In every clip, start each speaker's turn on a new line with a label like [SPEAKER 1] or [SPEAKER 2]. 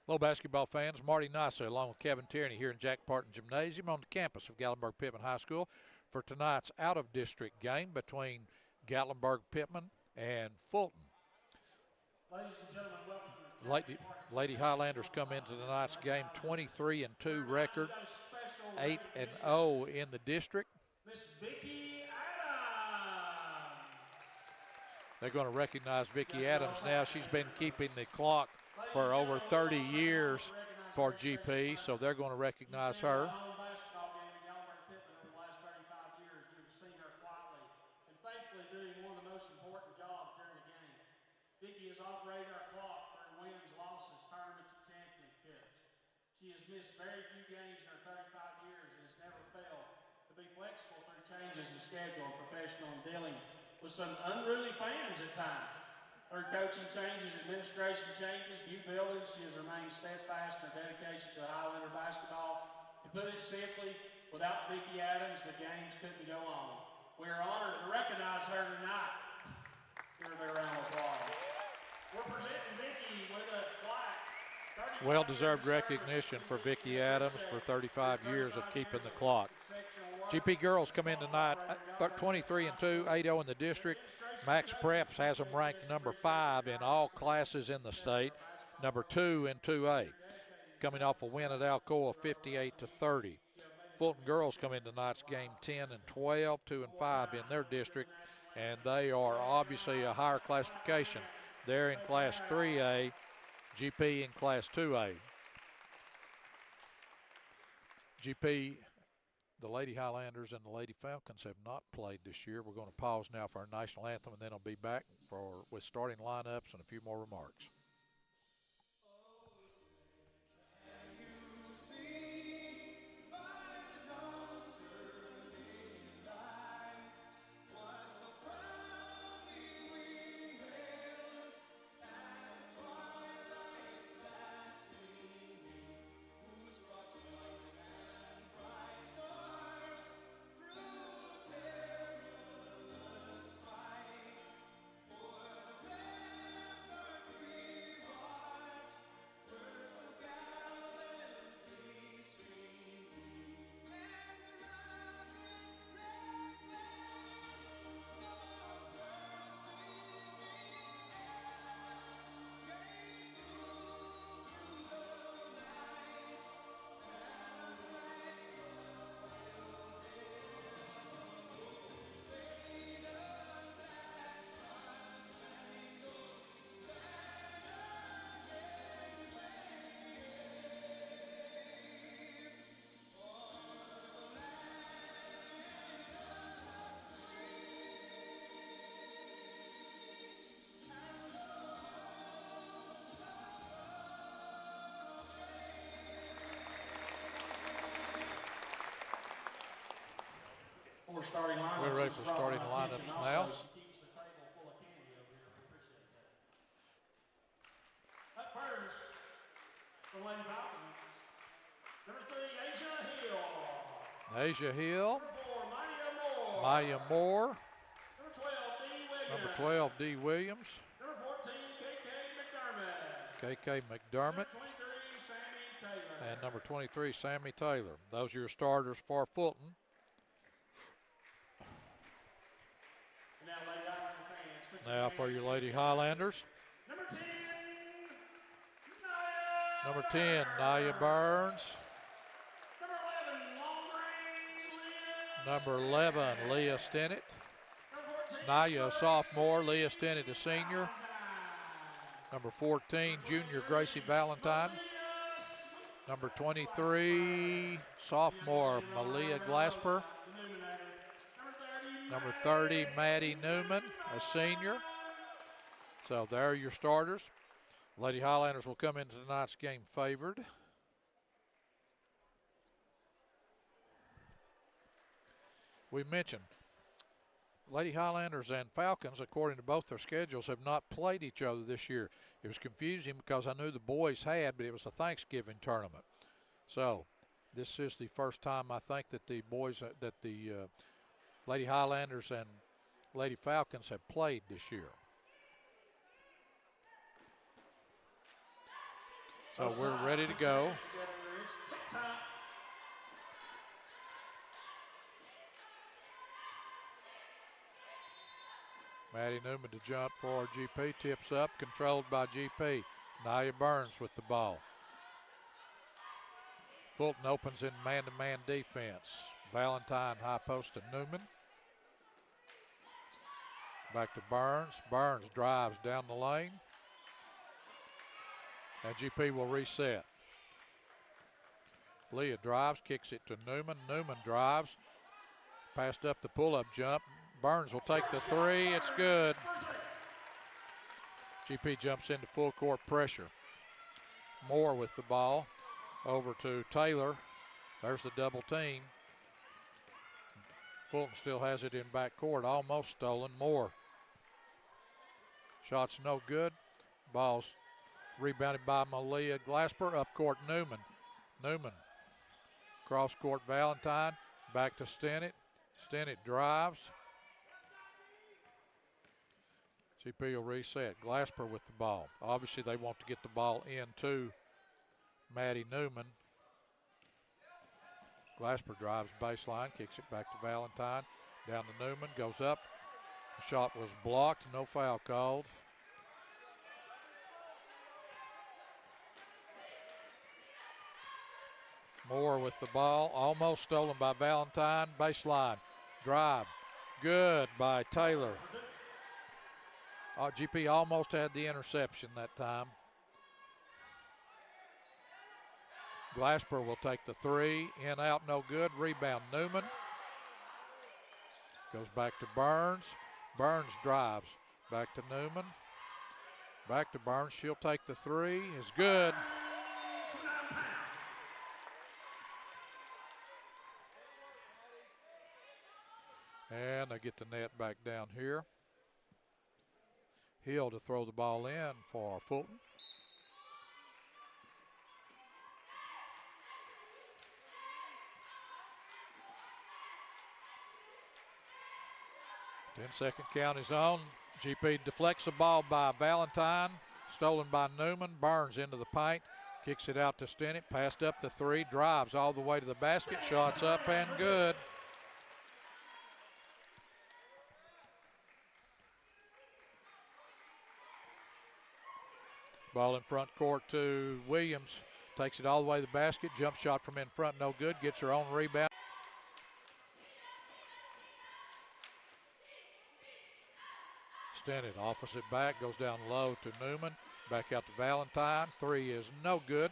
[SPEAKER 1] Hello, basketball fans. Marty Nasa along with Kevin Tierney here in Jack Parton Gymnasium on the campus of Gatlinburg-Pittman High School for tonight's out-of-district game between Gatlinburg-Pittman and Fulton.
[SPEAKER 2] Ladies and gentlemen, welcome.
[SPEAKER 1] Lady Highlanders come into tonight's game 23-2 record, 8-0 in the district.
[SPEAKER 2] Miss Vicki Adams.
[SPEAKER 1] They're going to recognize Vicki Adams now. She's been keeping the clock for over 30 years for GP, so they're going to recognize her.
[SPEAKER 2] Basketball game in Gatlinburg-Pittman over the last 35 years. You've seen her quietly and faithfully doing one of the most important jobs during the game. Vicki has operated our clock through wins, losses, tournaments, and championships. She has missed very few games in her 35 years and has never failed to be flexible through changes in schedule and professional in dealing with some unruly fans at times. Her coaching changes, administration changes, new buildings, she has remained steadfast in her dedication to Highlander basketball. To put it simply, without Vicki Adams, the games couldn't go on. We are honored to recognize her tonight. Give her a big round of applause. We're presenting Vicki with a plaque.
[SPEAKER 1] Well-deserved recognition for Vicki Adams for 35 years of keeping the clock. GP girls come in tonight 23-2, 8-0 in the district. Max Preps has them ranked number 5 in all classes in the state, number 2 in 2A. Coming off a win at Alcoa 58-30. Fulton girls come in tonight's game 10-12, 2-5 in their district, and they are obviously a higher classification. They're in Class 3A, GP in Class 2A. GP, the Lady Highlanders and the Lady Falcons have not played this year. We're going to pause now for our national anthem, and then I'll be back with starting lineups and a few more remarks. We're ready for starting lineups now.
[SPEAKER 2] Up first, for Lady Falcons, number 3, Asia Hill.
[SPEAKER 1] Asia Hill.
[SPEAKER 2] Number 4,
[SPEAKER 1] Maya Moore.
[SPEAKER 2] Number 12, D. Williams.
[SPEAKER 1] Number 12, D. Williams.
[SPEAKER 2] Number 14, KK McDermott.
[SPEAKER 1] KK McDermott.
[SPEAKER 2] Number 23, Sammy Taylor.
[SPEAKER 1] And number 23, Sammy Taylor. Those are your starters for Fulton. Now for your Lady Highlanders.
[SPEAKER 2] Number 10,
[SPEAKER 1] Number 10, Nia Burns.
[SPEAKER 2] Number 11, long range, Leah.
[SPEAKER 1] Number 11, Leah Stennett.
[SPEAKER 2] Number 14,
[SPEAKER 1] Nia, a sophomore. Leah Stennett, a senior. Number 14, junior Gracie Valentine. Number 23, sophomore Malia Glasper. Number 30, Maddie Newman, a senior. So there are your starters. Lady Highlanders will come into tonight's game favored. We mentioned Lady Highlanders and Falcons, according to both their schedules, have not played each other this year. It was confusing because I knew the boys had, but it was a Thanksgiving tournament. So this is the first time I think that the boys, Lady Highlanders and Lady Falcons have played this year. So we're ready to go. Maddie Newman to jump for GP, tips up, controlled by GP. Nia Burns with the ball. Fulton opens in man-to-man defense. Valentine high post to Newman. Back to Burns. Burns drives down the lane. And GP will reset. Leah drives, kicks it to Newman. Newman drives, passed up the pull-up jump. Burns will take the three. It's good. GP jumps into full court pressure. Moore with the ball. Over to Taylor. There's the double team. Fulton still has it in backcourt. Almost stolen. Moore. Shot's no good. Ball's rebounded by Malia Glasper. Up court Newman. Newman. Cross court Valentine. Back to Stennett. Stennett drives. GP will reset. Glasper with the ball. Obviously they want to get the ball into Maddie Newman. Glasper drives baseline, kicks it back to Valentine. Down to Newman, goes up. The shot was blocked, no foul called. Moore with the ball, almost stolen by Valentine. Baseline, drive, good by Taylor. GP almost had the interception that time. Glasper will take the three. In, out, no good. Rebound, Newman. Goes back to Burns. Burns drives. Back to Newman. Back to Burns. She'll take the three. Is good. And they get the net back down here. Hill to throw the ball in for Fulton. Ten-second count is on. GP deflects the ball by Valentine. Stolen by Newman. Burns into the paint. Kicks it out to Stennett. Passed up the three. Drives all the way to the basket. Shots up and good. Ball in front court to Williams. Takes it all the way to the basket. Jump shot from in front, no good. Gets her own rebound. Stennett offers it back. Goes down low to Newman. Back out to Valentine. Three is no good.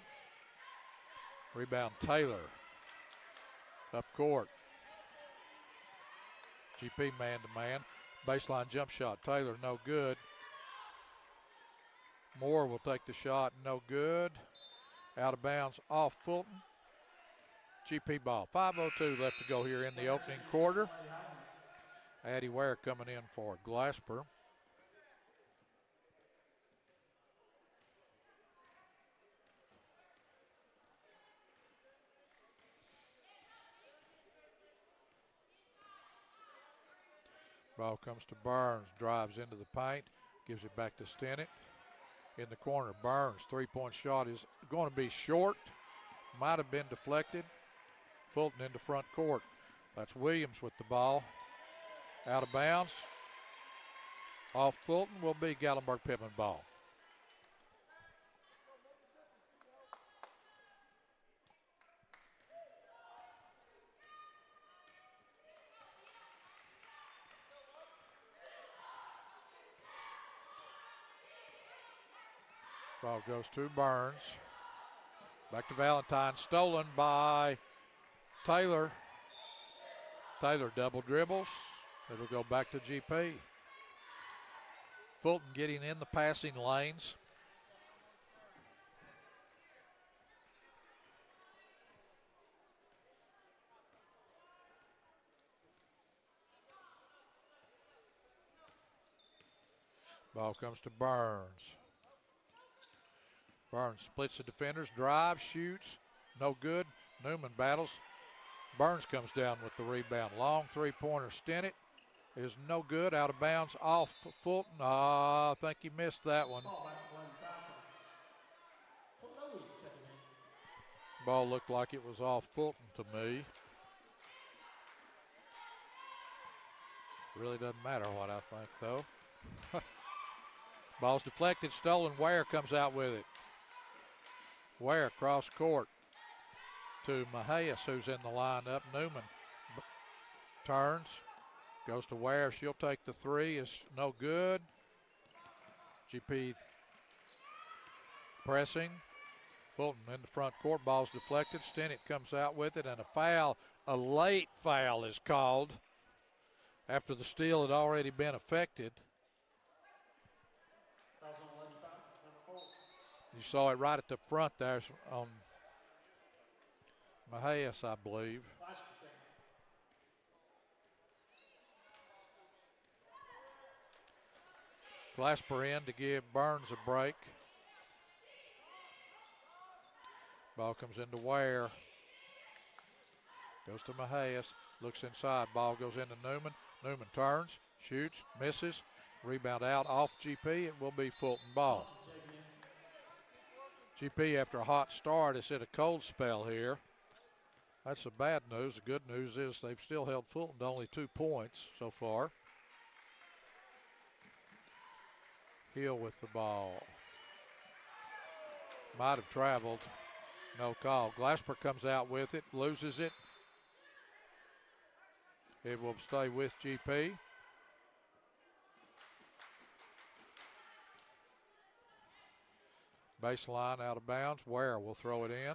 [SPEAKER 1] Rebound Taylor. Up court. GP man-to-man. Baseline jump shot. Taylor no good. Moore will take the shot, no good. Out of bounds off Fulton. GP ball. 5:02 left to go here in the opening quarter. Addie Ware coming in for Glasper. Ball comes to Burns, drives into the paint, gives it back to Stennett. In the corner, Burns, three-point shot is going to be short. Might have been deflected. Fulton into front court. That's Williams with the ball. Out of bounds. Off Fulton will be Gatlinburg-Pittman ball. Ball goes to Burns. Back to Valentine. Stolen by Taylor. Taylor double dribbles. It'll go back to GP. Fulton getting in the passing lanes. Ball comes to Burns. Burns splits the defenders, drives, shoots, no good. Newman battles. Burns comes down with the rebound. Long three-pointer. Stennett is no good. Out of bounds off Fulton. I think he missed that one. Ball looked like it was off Fulton to me. Really doesn't matter what I think, though. Ball's deflected, stolen. Ware comes out with it. Ware cross court to Mahias, who's in the lineup. Newman turns, goes to Ware. She'll take the three. Is no good. GP pressing. Fulton in the front court. Ball's deflected. Stennett comes out with it, and a foul. A late foul is called after the steal had already been effected. You saw it right at the front there on Mahias, I believe. Glasper in to give Burns a break. Ball comes into Ware. Goes to Mahias. Looks inside. Ball goes into Newman. Newman turns, shoots, misses. Rebound out off GP. It will be Fulton ball. GP, after a hot start, has hit a cold spell here. That's the bad news. The good news is they've still held Fulton to only 2 points so far. Hill with the ball. Might have traveled. No call. Glasper comes out with it, loses it. It will stay with GP. Baseline out of bounds. Ware will throw it in.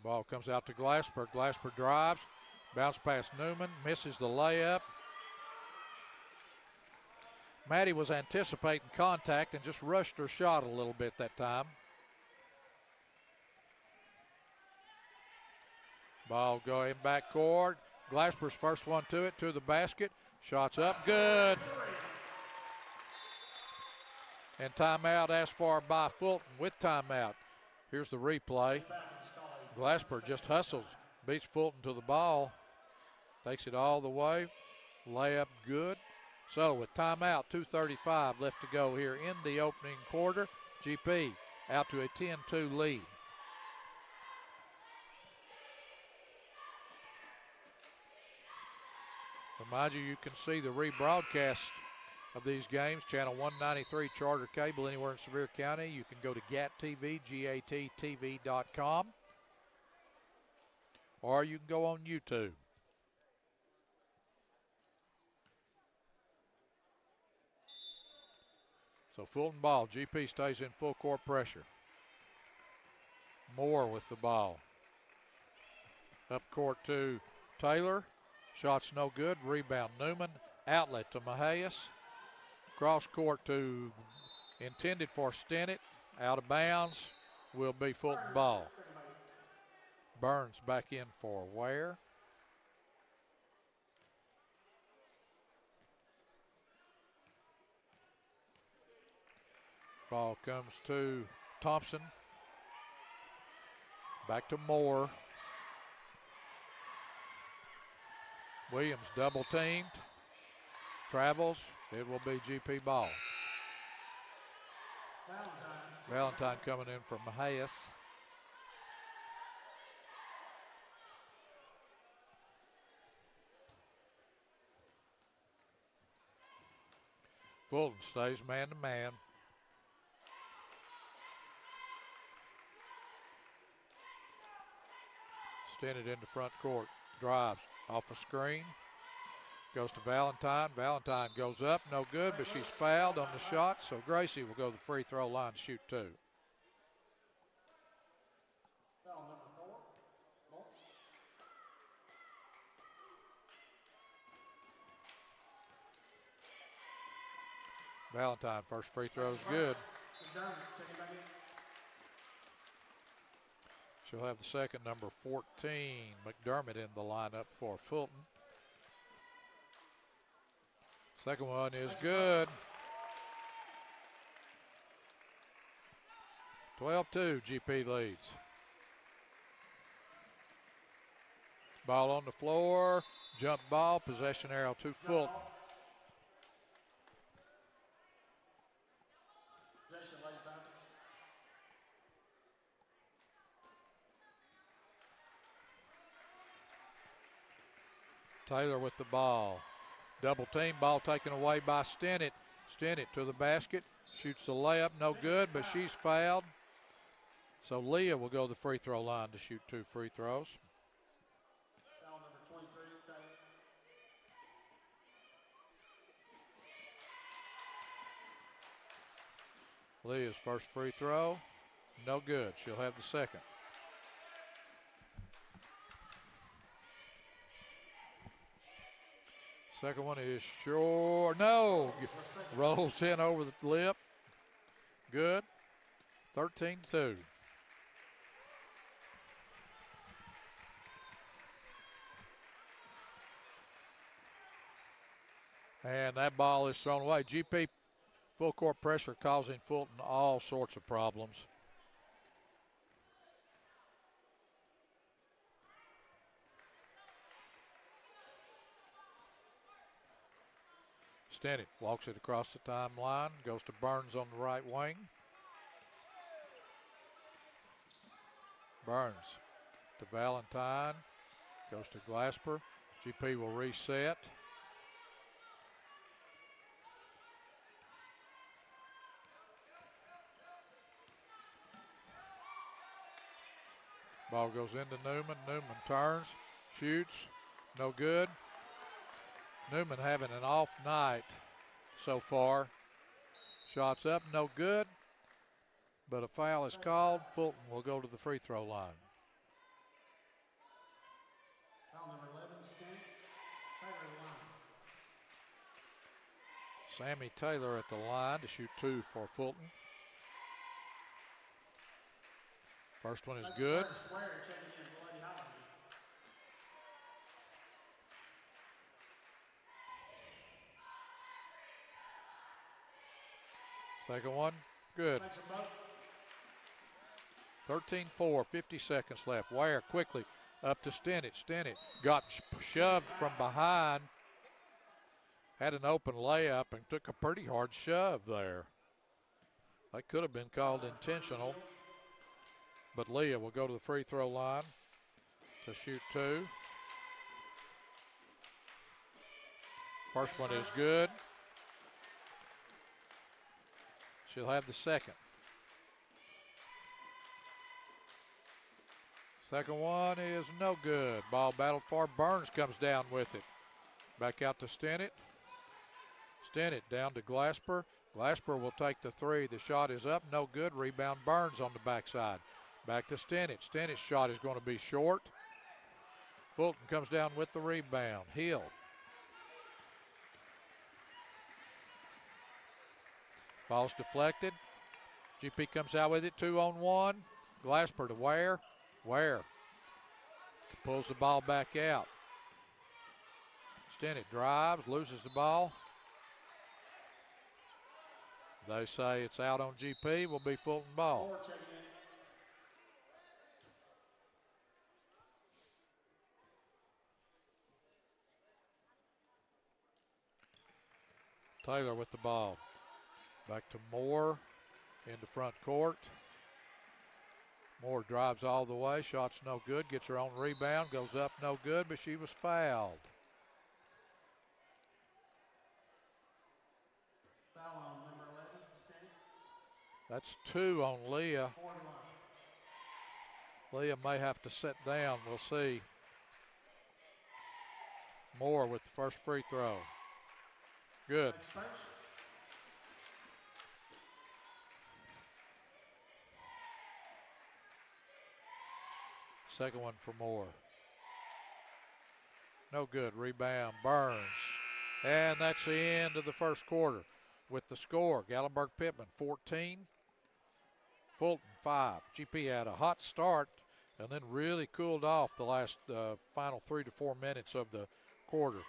[SPEAKER 1] Ball comes out to Glasper. Glasper drives. Bounce past Newman. Misses the layup. Maddie was anticipating contact and just rushed her shot a little bit that time. Ball going backcourt. Glasper's first one to it, to the basket. Shots up, good. And timeout asked for by Fulton with timeout. Here's the replay. Glasper just hustles, beats Fulton to the ball, takes it all the way. Layup good. So with timeout, 2:35 left to go here in the opening quarter. GP out to a 10-2 lead. Remind you, you can see the rebroadcast of these games, channel 193 Charter Cable, anywhere in Sevier County. You can go to GATTV, GATTV.com, or you can go on YouTube. So Fulton ball, GP stays in full court pressure. Moore with the ball. Up court to Taylor. Shot's no good. Rebound Newman. Outlet to Mahias. Cross court to intended for Stennett. Out of bounds. Will be Fulton ball. Burns back in for Ware. Ball comes to Thompson. Back to Moore. Williams double teamed. Travels. It will be GP ball. Valentine coming in from Mahias. Fulton stays man to man. Stennett into front court. Drives off a screen. Goes to Valentine. Valentine goes up. No good, but she's fouled on the shot. So Gracie will go to the free throw line to shoot 2. Valentine, first free throw is good. She'll have the second, number 14, McDermott, in the lineup for Fulton. Second one is good. 12-2, GP leads. Ball on the floor, jump ball, possession arrow to Fulton. Taylor with the ball. Double team, ball taken away by Stennett. Stennett to the basket, shoots the layup, no good, but she's fouled. So Leah will go to the free throw line to shoot 2 free throws.
[SPEAKER 2] Foul number 23, Taylor.
[SPEAKER 1] Leah's first free throw, no good. She'll have the second. Second one is short. No. Rolls in over the lip. Good. 13-2. And that ball is thrown away. GP full court pressure causing Fulton all sorts of problems. Stennett walks it across the timeline, goes to Burns on the right wing. Burns to Valentine, goes to Glasper. GP will reset. Ball goes into Newman. Newman turns, shoots, no good. Newman having an off night so far. Shots up, no good. But a foul is called. Fulton will go to the free throw line.
[SPEAKER 2] Foul number 11, Stennett. Taylor line.
[SPEAKER 1] Sammy Taylor at the line to shoot 2 for Fulton. First one is good. Second one, good. 13-4, 50 seconds left. Ware quickly up to Stennett. Stennett got shoved from behind. Had an open layup and took a pretty hard shove there. That could have been called intentional. But Leah will go to the free throw line to shoot 2. First one is good. She'll have the second. Second one is no good. Ball battled for. Burns comes down with it. Back out to Stennett. Stennett down to Glasper. Glasper will take the 3. The shot is up, no good. Rebound Burns on the backside. Back to Stennett. Stennett's shot is going to be short. Fulton comes down with the rebound. Hill. Ball's deflected. GP comes out with it, 2-on-1. Glasper to Ware. Ware pulls the ball back out. Stennett drives, loses the ball. They say it's out on GP, will be Fulton ball. Taylor with the ball. Back to Moore into front court. Moore drives all the way. Shot's no good. Gets her own rebound. Goes up, no good, but she was fouled.
[SPEAKER 2] Foul on number 11, Stennett.
[SPEAKER 1] That's 2 on Leah. Leah may have to sit down. We'll see. Moore with the first free throw. Good. Second one for Moore. No good. Rebound Burns. And that's the end of the first quarter. With the score, Gatlinburg-Pittman 14, Fulton 5. GP had a hot start and then really cooled off the last final 3 to 4 minutes of the quarter.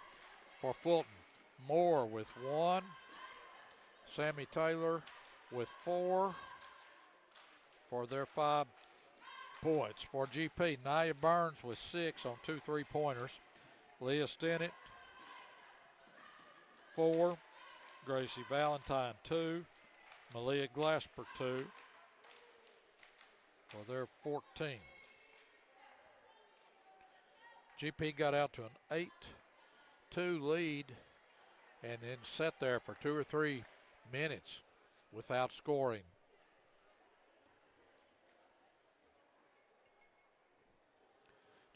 [SPEAKER 1] For Fulton, Moore with 1. Sammy Taylor with 4 for their 5 points. For GP, Nia Burns with 6 on 2 3-pointers. Leah Stennett, 4. Gracie Valentine, 2. Malia Glasper, 2 for their 14. GP got out to an 8-2 lead and then sit there for 2 or 3 minutes without scoring.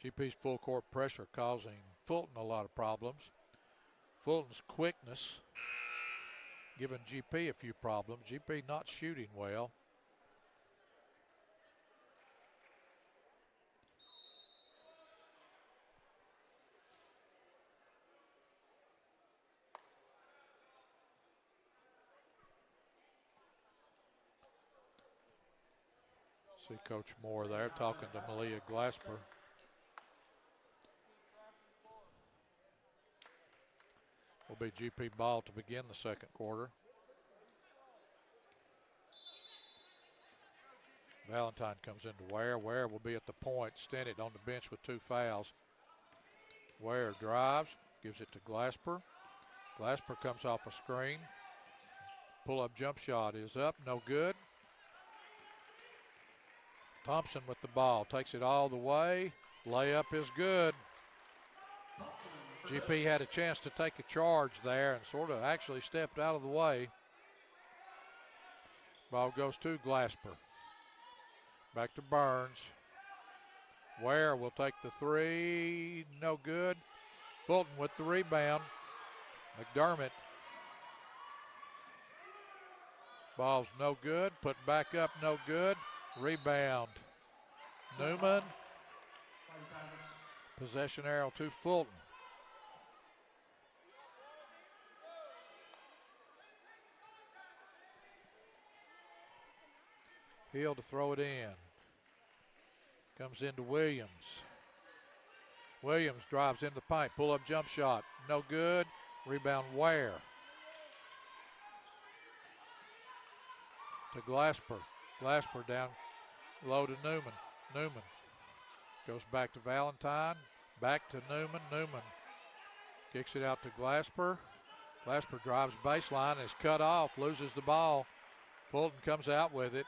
[SPEAKER 1] GP's full court pressure causing Fulton a lot of problems. Fulton's quickness giving GP a few problems. GP not shooting well. See Coach Moore there talking to Malia Glasper. Will be GP ball to begin the second quarter. Valentine comes into Ware. Ware will be at the point. Stennett on the bench with 2 fouls. Ware drives, gives it to Glasper. Glasper comes off a screen. Pull-up jump shot is up, no good. Thompson with the ball, takes it all the way. Layup is good. GP had a chance to take a charge there and sort of actually stepped out of the way. Ball goes to Glasper. Back to Burns. Ware will take the 3, no good. Fulton with the rebound. McDermott. Ball's no good, put back up, no good. Rebound. Newman. Possession arrow to Fulton. Hill to throw it in. Comes into Williams. Williams drives in the paint. Pull-up jump shot. No good. Rebound Ware. To Glasper. Glasper down low to Newman. Newman goes back to Valentine. Back to Newman. Newman kicks it out to Glasper. Glasper drives baseline. Is cut off. Loses the ball. Fulton comes out with it.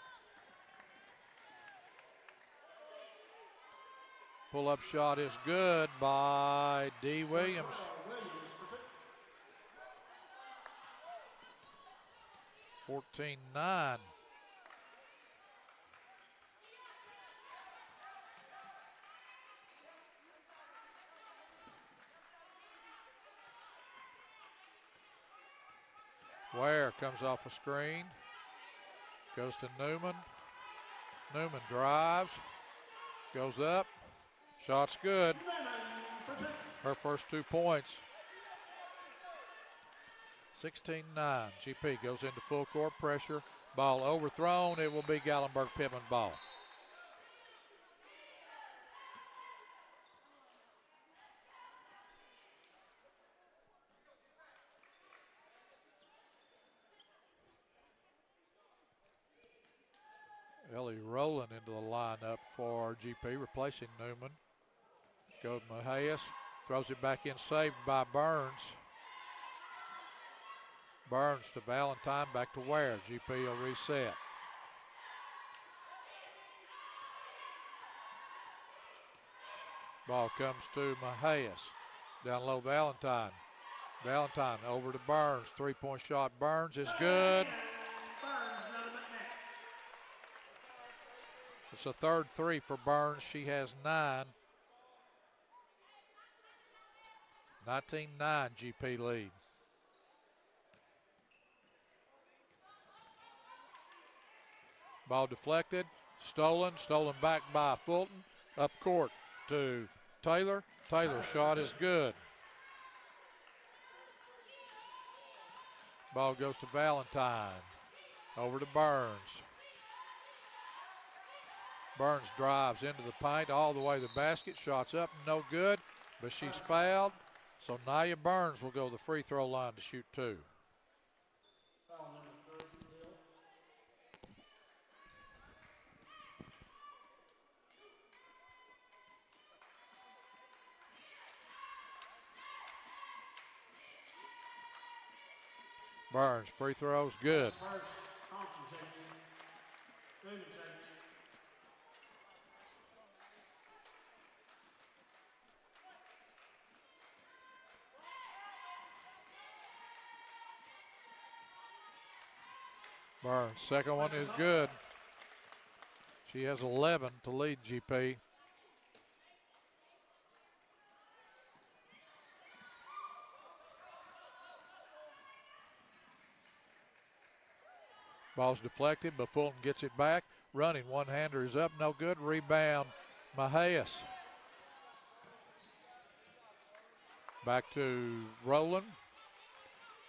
[SPEAKER 1] Pull-up shot is good by D. Williams. (14-9). Ware comes off a screen. Goes to Newman. Newman drives. Goes up. Shot's good. Her first 2 points. 16-9. GP goes into full court pressure. Ball overthrown. It will be Gatlinburg-Pittman ball. Ellie Rowland into the lineup for GP, replacing Newman. Goes Mahias, throws it back in, saved by Burns. Burns to Valentine, back to Ware. GP will reset. Ball comes to Mahias. Down low, Valentine. Valentine over to Burns. 3-point shot. Burns is good. It's a third 3 for Burns. She has 9. 19-9 GP lead. Ball deflected, stolen back by Fulton. Up court to Taylor. Taylor's shot is good. Ball goes to Valentine. Over to Burns. Burns drives into the paint all the way to the basket. Shots up, no good, but she's fouled. So Nia Burns will go to the free throw line to shoot 2. Burns, free throws, good. Burns, second one is good. She has 11 to lead GP. Ball's deflected, but Fulton gets it back. Running, one-hander is up, no good. Rebound, Mahias. Back to Rowland.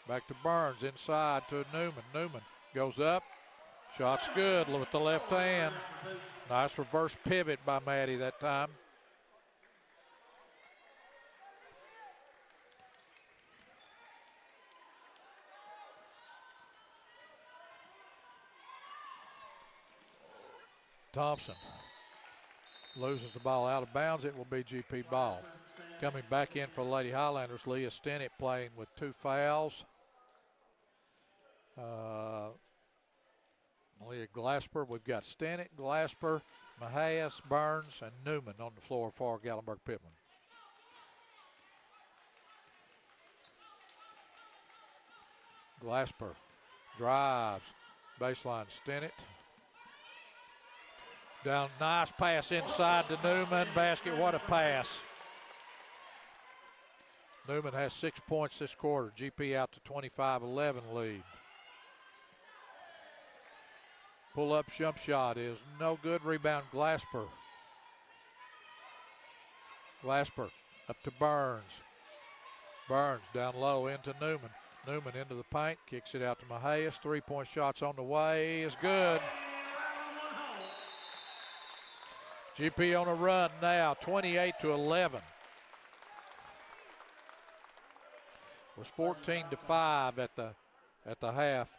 [SPEAKER 1] Back to Burns, inside to Newman. Newman goes up. Shot's good with the left hand. Nice reverse pivot by Maddie that time. Thompson loses the ball out of bounds. It will be GP ball. Coming back in for Lady Highlanders, Leah Stennett playing with 2 fouls. Leah Glasper, we've got Stennett, Glasper, Mahias, Burns, and Newman on the floor for Gatlinburg-Pittman. Glasper drives, baseline Stennett. Down, nice pass inside to Newman. Basket, what a pass. Newman has 6 points this quarter. GP out to 25-11 lead. Pull-up jump shot is no good. Rebound, Glasper. Glasper up to Burns. Burns down low into Newman. Newman into the paint, kicks it out to Mahias. 3-point shots on the way is good. GP on a run now, 28-11. It was 14-5 at the half.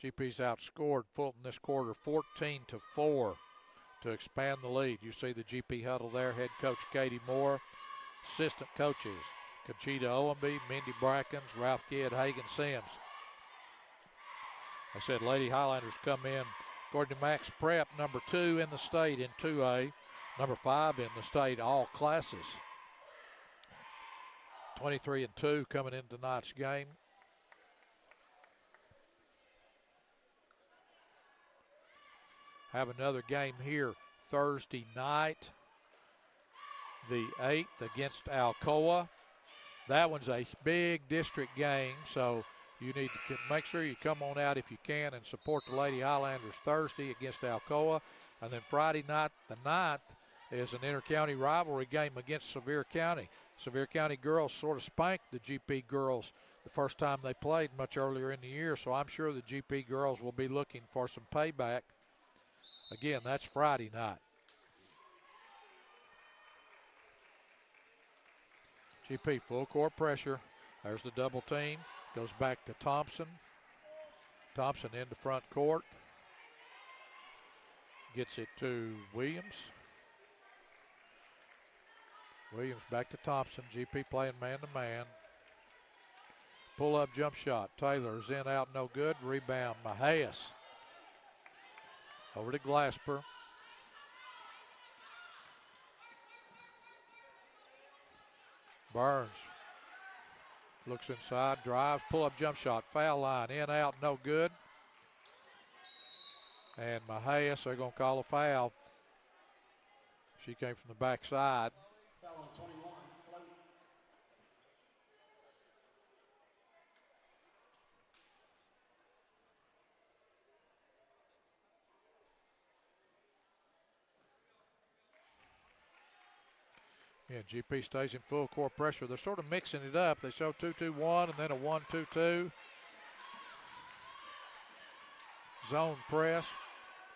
[SPEAKER 1] GP's outscored Fulton this quarter 14-4 to expand the lead. You see the GP huddle there. Head coach Katie Moore, assistant coaches Conchita Owenby, Mindy Brackens, Ralph Kidd, Hagan Sims. I said Lady Highlanders come in, according to Max Prep, number 2 in the state in 2A, number 5 in the state all classes. 23-2 coming in tonight's game. Have another game here Thursday night, the 8th against Alcoa. That one's a big district game, so you need to make sure you come on out if you can and support the Lady Highlanders Thursday against Alcoa. And then Friday night, the 9th, is an inter-county rivalry game against Sevier County. Sevier County girls sort of spanked the GP girls the first time they played much earlier in the year, so I'm sure the GP girls will be looking for some payback. Again, that's Friday night. GP full court pressure. There's the double team. Goes back to Thompson. Thompson into front court. Gets it to Williams. Williams back to Thompson. GP playing man-to-man. Pull-up jump shot. Taylor's in, out, no good. Rebound, Mahias. Over to Glasper. Burns looks inside, drives, pull-up jump shot, foul line, in, out, no good. And Mahias, they're going to call a foul. She came from the backside.
[SPEAKER 2] Foul on 21.
[SPEAKER 1] Yeah, GP stays in full court pressure. They're sort of mixing it up. They show 2-2-1 and then a 1-2-2. Zone press.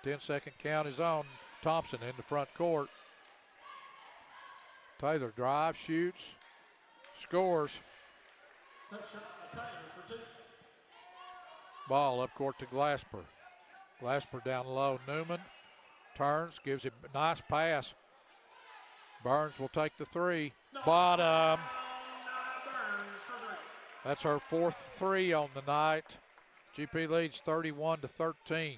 [SPEAKER 1] 10-second count is on. Thompson in the front court. Taylor drives, shoots, scores. Ball up court to Glasper. Glasper down low. Newman turns, gives it a nice pass. Burns will take the 3. Bottom. That's her 4th 3 on the night. GP leads 31-13.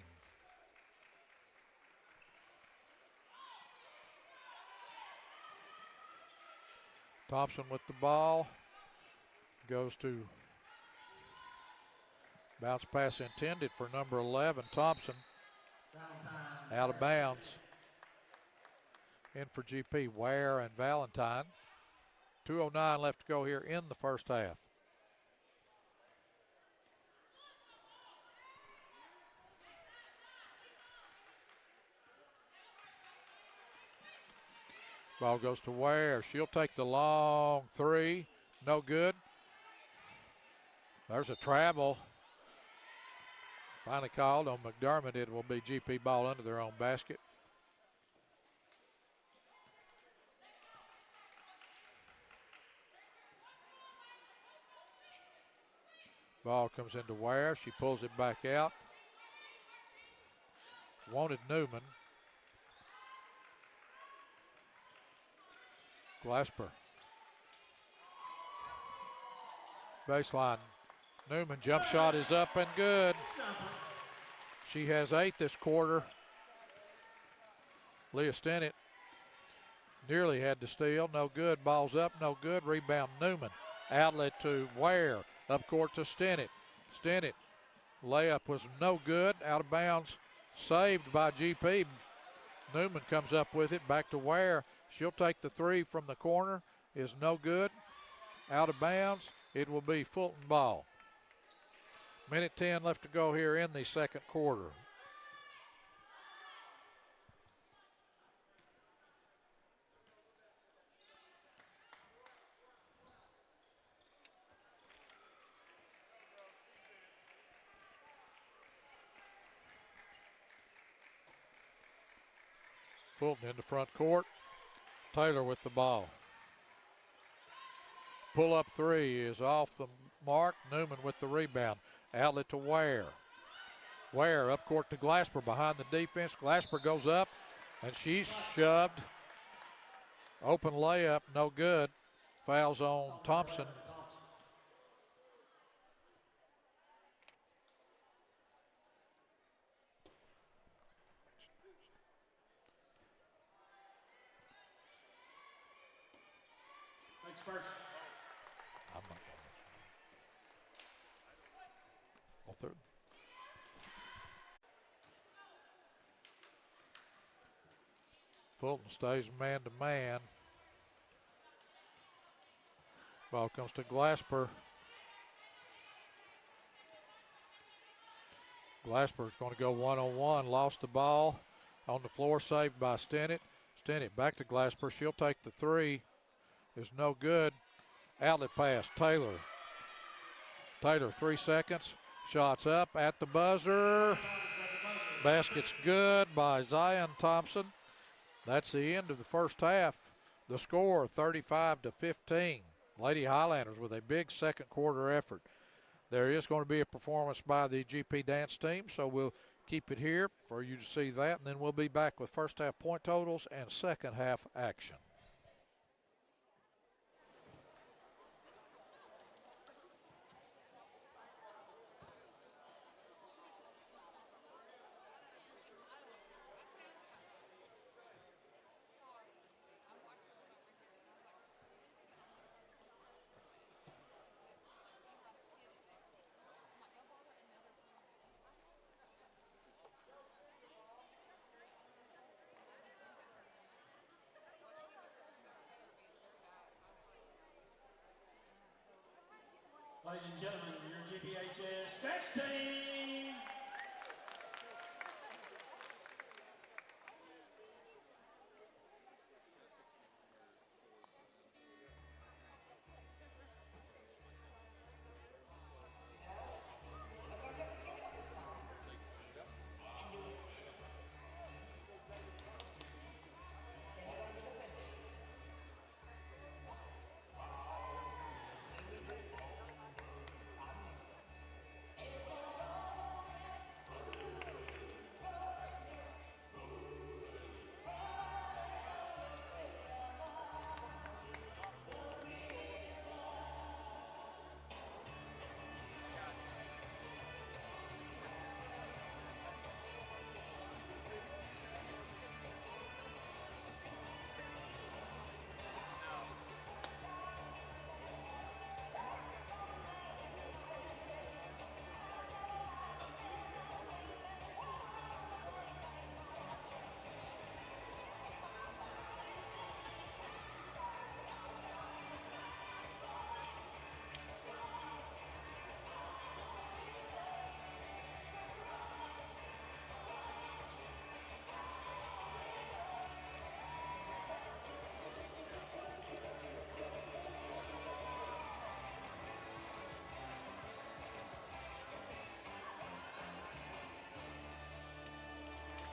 [SPEAKER 1] Thompson with the ball. Goes to Bounce pass intended for number 11, Thompson. Out of bounds. In for GP, Ware and Valentine. 2:09 left to go here in the first half. Ball goes to Ware. She'll take the long three. No good. There's a travel. Finally called on McDermott. It will be GP ball under their own basket. Ball comes into Ware. She pulls it back out. Wanted Newman. Glasper. Baseline. Newman jump shot is up and good. She has 8 this quarter. Leah Stennett nearly had to steal. No good. Ball's up. No good. Rebound Newman. Outlet to Ware. Up court to Stennett. Stennett. Layup was no good. Out of bounds. Saved by GP. Newman comes up with it. Back to Ware. She'll take the three from the corner. Is no good. Out of bounds. It will be Fulton ball. Minute 10 left to go here in the second quarter. Fulton in the front court. Taylor with the ball. Pull-up three is off the mark. Newman with the rebound. Outlet to Ware. Ware up court to Glasper behind the defense. Glasper goes up, and she's shoved. Open layup, no good. Fouls on Thompson.
[SPEAKER 2] Thanks, first.
[SPEAKER 1] I'm not going to. Third. Fulton stays man to man. Ball comes to Glasper. Glasper's going to go one-on-one. Lost the ball on the floor. Saved by Stennett. Stennett back to Glasper. She'll take the three. Is no good. Outlet pass. Taylor. Taylor, 3 seconds. Shots up at the buzzer. Basket's good by Zion Thompson. That's the end of the first half. The score, 35-15. Lady Highlanders with a big second quarter effort. There is going to be a performance by the GP dance team, so we'll keep it here for you to see that, and then we'll be back with first half point totals and second half action.
[SPEAKER 2] Ladies and gentlemen, your GPHS next team.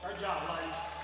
[SPEAKER 2] Great job, ladies.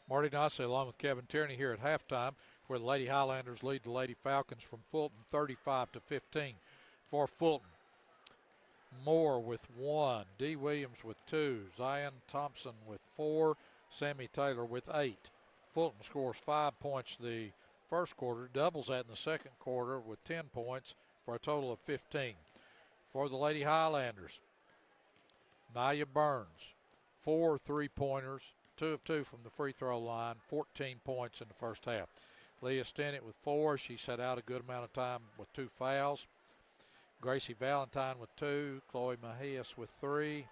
[SPEAKER 1] Marty Nasi along with Kevin Tierney here at halftime, where the Lady Highlanders lead the Lady Falcons from Fulton 35-15. For Fulton, Moore with 1, D. Williams with 2, Zion Thompson with 4, Sammy Taylor with 8. Fulton scores 5 points the first quarter, doubles that in the second quarter with 10 points for a total of 15. For the Lady Highlanders, Nia Burns, 4 3-pointers, 2 of 2 from the free throw line, 14 points in the first half. Leah Stennett with 4. She sat out a good amount of time with 2 fouls. Gracie Valentine with 2. Chloe Mahias with 3.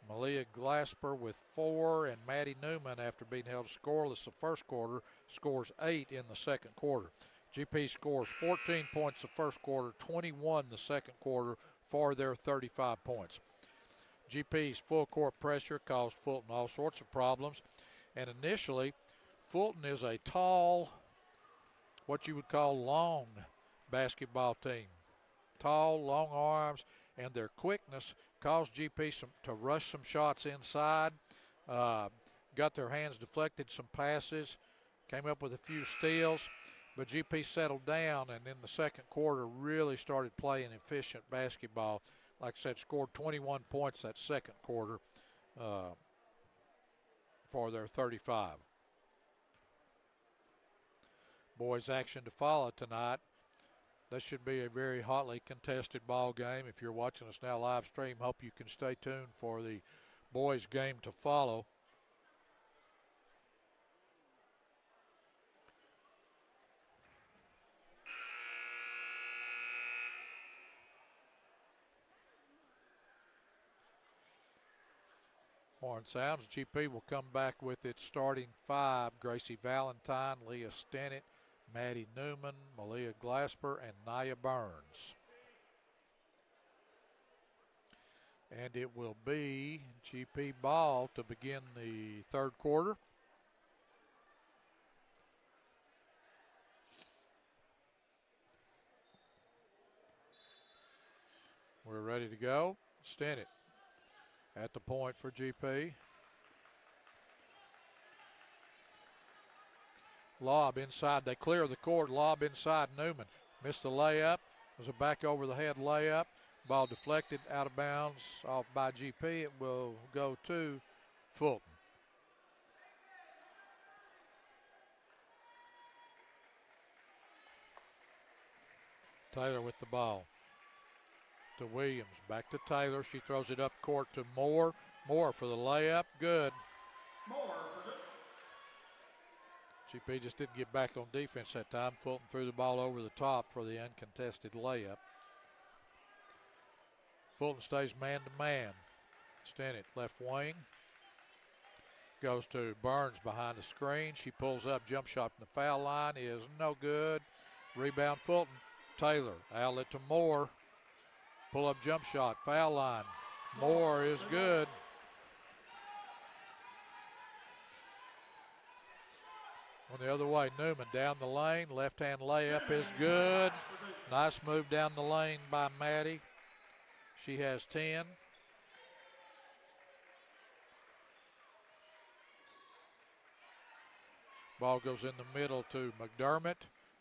[SPEAKER 1] Malia Glasper with 4. And Maddie Newman, after being held scoreless the first quarter, scores 8 in the second quarter. GP scores 14 points the first quarter, 21 the second quarter for their 35 points. GP's full court pressure caused Fulton all sorts of problems. And initially, Fulton is a tall, what you would call long basketball team. Tall, long arms, and their quickness caused GP to rush some shots inside. Got their hands deflected some passes, came up with a few steals. But GP settled down and in the second quarter really started playing efficient basketball. Like I said, scored 21 points that second quarter for their 35. Boys action to follow tonight. This should be a very hotly contested ball game. If you're watching us now live stream, hope you can stay tuned for the boys game to follow. Horn sounds. GP will come back with its starting 5. Gracie Valentine, Leah Stennett, Maddie Newman, Malia Glasper, and Nia Burns. And it will be GP ball to begin the third quarter. We're ready to go. Stennett at the point for GP. Lob inside. They clear the court. Lob inside. Newman missed the layup. It was a back over the head layup. Ball deflected out of bounds off by GP. It will go to Fulton. Taylor with the ball. To Williams. Back to Taylor. She throws it up court to Moore. Moore for the layup. Good. GP just didn't get back on defense that time. Fulton threw the ball over the top for the uncontested layup. Fulton stays man-to-man. Stennett left wing. Goes to Burns behind the screen. She pulls up. Jump shot from the foul line is no good. Rebound Fulton. Taylor. Outlet to Moore. Pull-up jump shot. Foul line. Moore is good. On the other way, Newman down the lane. Left-hand layup is good. Nice move down the lane by Maddie. She has 10. Ball goes in the middle to McDermott.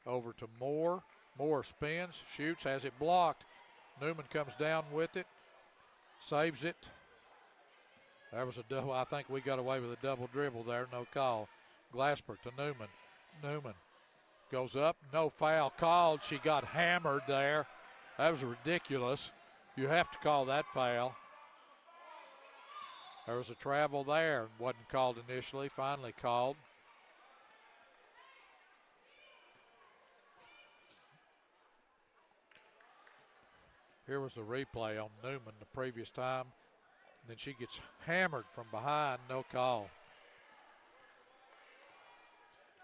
[SPEAKER 1] Over to Moore. Moore spins, shoots, has it blocked. Newman comes down with it. Saves it. That was a double. I think we got away with a double dribble there. No call. Glasper to Newman. Newman goes up. No foul called. She got hammered there. That was ridiculous. You have to call that foul. There was a travel there. Wasn't called initially. Finally called. Here was the replay on Newman the previous time. Then she gets hammered from behind. No call.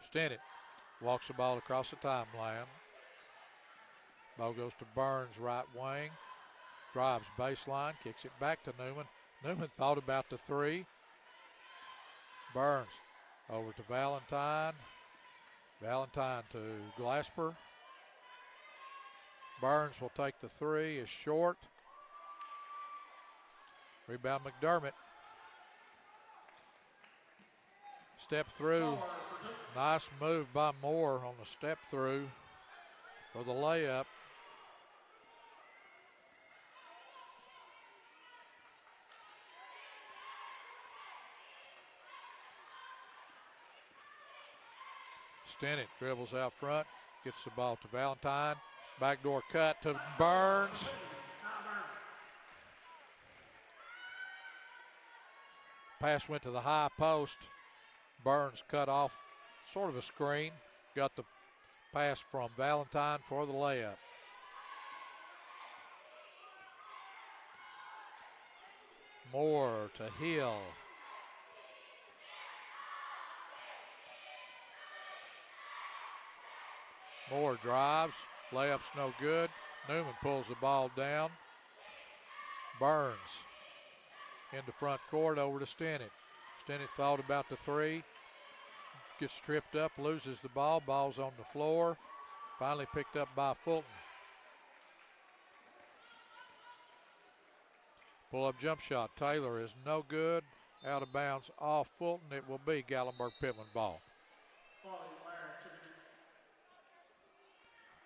[SPEAKER 1] Stennett walks the ball across the timeline. Ball goes to Burns, right wing. Drives baseline, kicks it back to Newman. Newman thought about the three. Burns over to Valentine. Valentine to Glasper. Burns will take the three, is short. Rebound McDermott. Step through. Nice move by Moore on the step through for the layup. Stennett dribbles out front, gets the ball to Valentine. Backdoor cut to Burns. Pass went to the high post. Burns cut off sort of a screen. Got the pass from Valentine for the layup. Moore to Hill. Moore drives. Layup's no good. Newman pulls the ball down. Burns into front court over to Stennett. Stennett thought about the three. Gets tripped up, loses the ball. Ball's on the floor. Finally picked up by Fulton. Pull-up jump shot. Taylor is no good. Out of bounds off Fulton. It will be Gatlinburg-Pittman ball.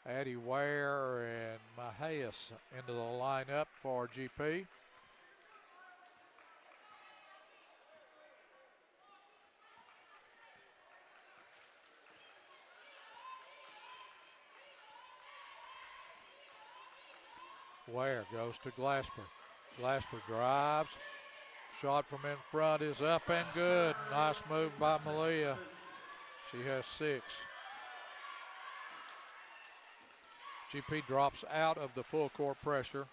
[SPEAKER 1] Addie Ware and Mahias into the lineup for GP. Ware goes to Glasper. Glasper drives. Shot from in front is up and good. Nice move by Malia. She has 6. GP drops out of the full court pressure.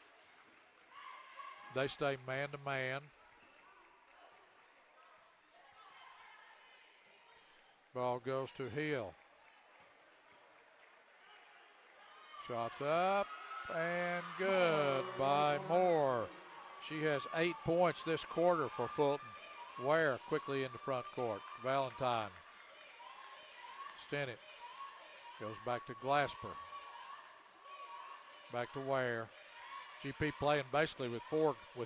[SPEAKER 1] They stay man to man. Ball goes to Hill. Shots up and good by Moore. She has 8 points this quarter for Fulton. Ware quickly into front court. Valentine. Stennett goes back to Glasper. Back to Ware. GP playing basically with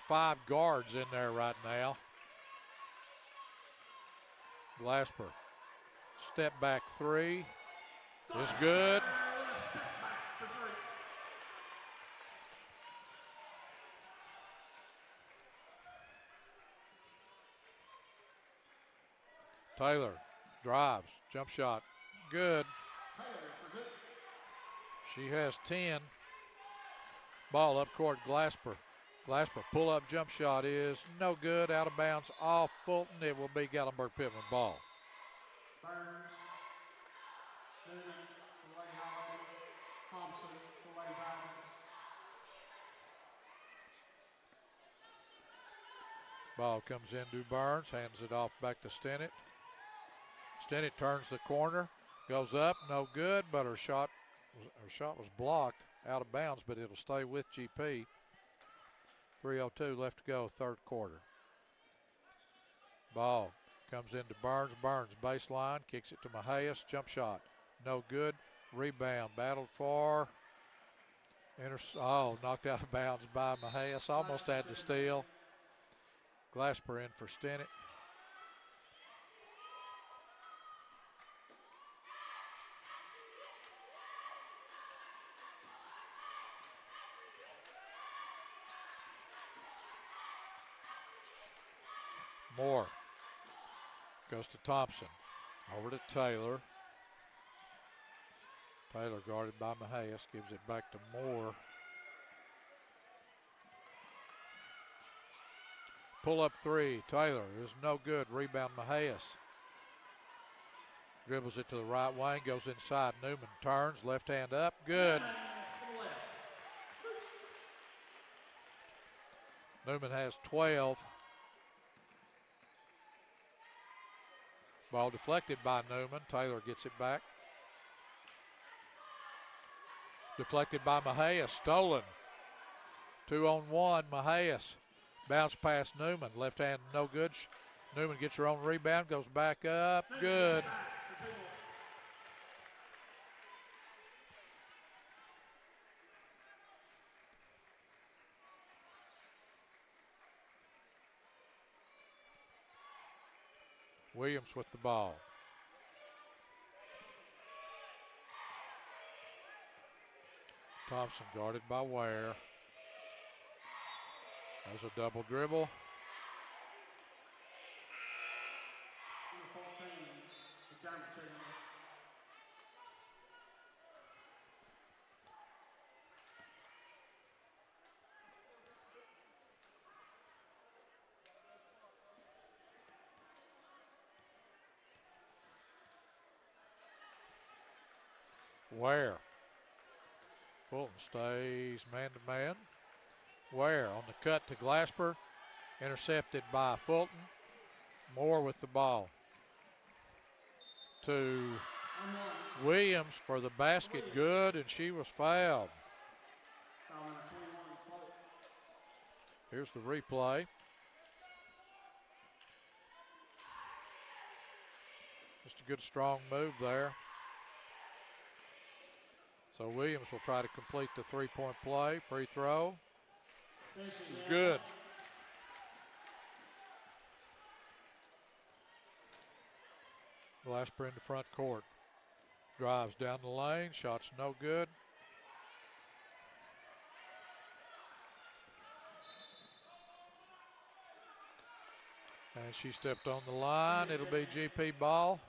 [SPEAKER 1] 5 guards in there right now. Glasper. Step back 3 is good. Taylor drives, jump shot, good. She has 10. Ball up court, Glasper. Glasper pull-up jump shot is no good, out of bounds off Fulton. It will be Gatlinburg-Pittman ball.
[SPEAKER 2] Burns, Newman, the Lady Holiday, Thompson, the Lady Dragons.
[SPEAKER 1] Ball comes into Burns, hands it off back to Stennett. Stennett turns the corner, goes up, no good, but her shot was blocked out of bounds, but it'll stay with GP. 3:02 left to go, third quarter. Ball comes into Burns. Burns baseline, kicks it to Mahias, jump shot, no good. Rebound, battled for. Knocked out of bounds by Mahias. Almost had to steal. Glasper in for Stennett. Moore goes to Thompson. Over to Taylor. Taylor guarded by Mahias. Gives it back to Moore. Pull up 3. Taylor is no good. Rebound Mahias. Dribbles it to the right wing. Goes inside. Newman turns. Left hand up. Good. Newman has 12. Ball deflected by Newman. Taylor gets it back. Deflected by Mahias. Stolen. 2-on-1. Mahias. Bounce past Newman. Left hand no good. Newman gets her own rebound. Goes back up. Good. Williams with the ball. Thompson guarded by Ware. There's a double dribble. Ware. Fulton stays man-to-man. Ware on the cut to Glasper. Intercepted by Fulton. Moore with the ball. To Williams for the basket. Good, and she was fouled. Here's the replay. Just a good, strong move there. So Williams will try to complete the three-point play. Free throw. It's good. Glasper in the front court. Drives down the lane. Shot's no good. And she stepped on the line. It'll be GP ball.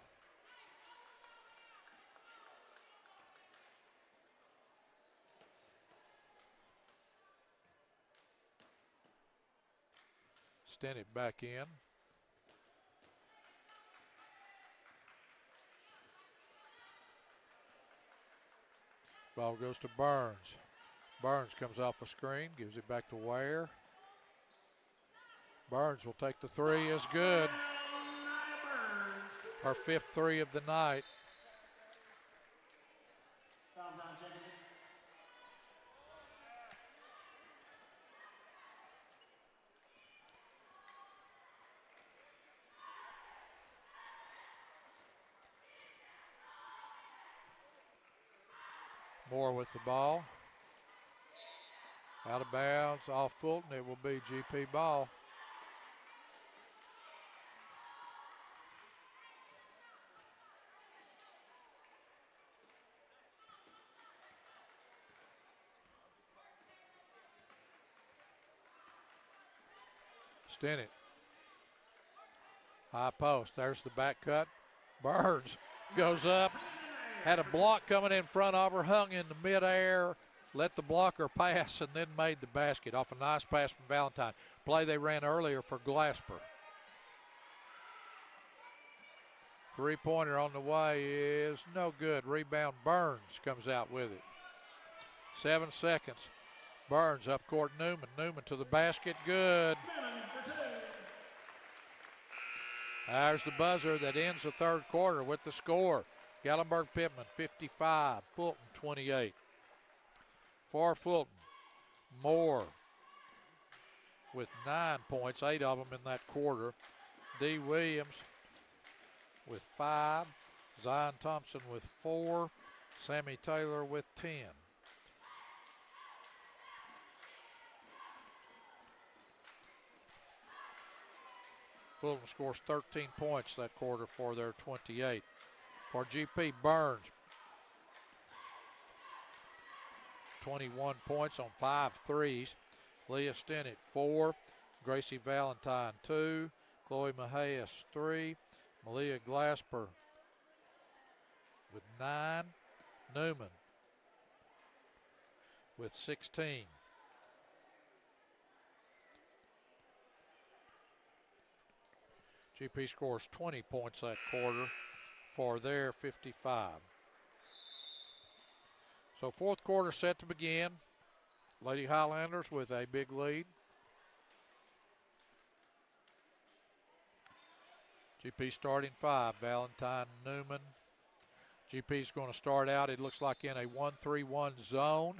[SPEAKER 1] Stennett back in. Ball goes to Burns. Burns comes off a screen, gives it back to Ware. Burns will take the three, is good. Her fifth three of the night. Moore with the ball. Out of bounds, off Fulton. It will be GP ball. Stennett. High post. There's the back cut. Burns goes up. Had a block coming in front of her, hung in the midair, let the blocker pass, and then made the basket off a nice pass from Valentine. Play they ran earlier for Glasper. Three-pointer on the way is no good. Rebound, Burns comes out with it. 7 seconds. Burns up court, Newman. Newman to the basket, good. There's the buzzer that ends the third quarter with the score. Gatlinburg-Pittman 55, Fulton 28. For Fulton, Moore with 9 points, 8 of them in that quarter. D. Williams with 5, Zion Thompson with 4, Sammy Taylor with 10. Fulton scores 13 points that quarter for their 28. For GP, Burns, 21 points on 5 threes. Leah Stennett, 4. Gracie Valentine, 2. Chloe Mahias, 3. Malia Glasper with 9. Newman with 16. GP scores 20 points that quarter for their 55. So fourth quarter set to begin. Lady Highlanders with a big lead. GP starting 5, Valentine, Newman. GP's going to start out, it looks like in a 1-3-1 zone.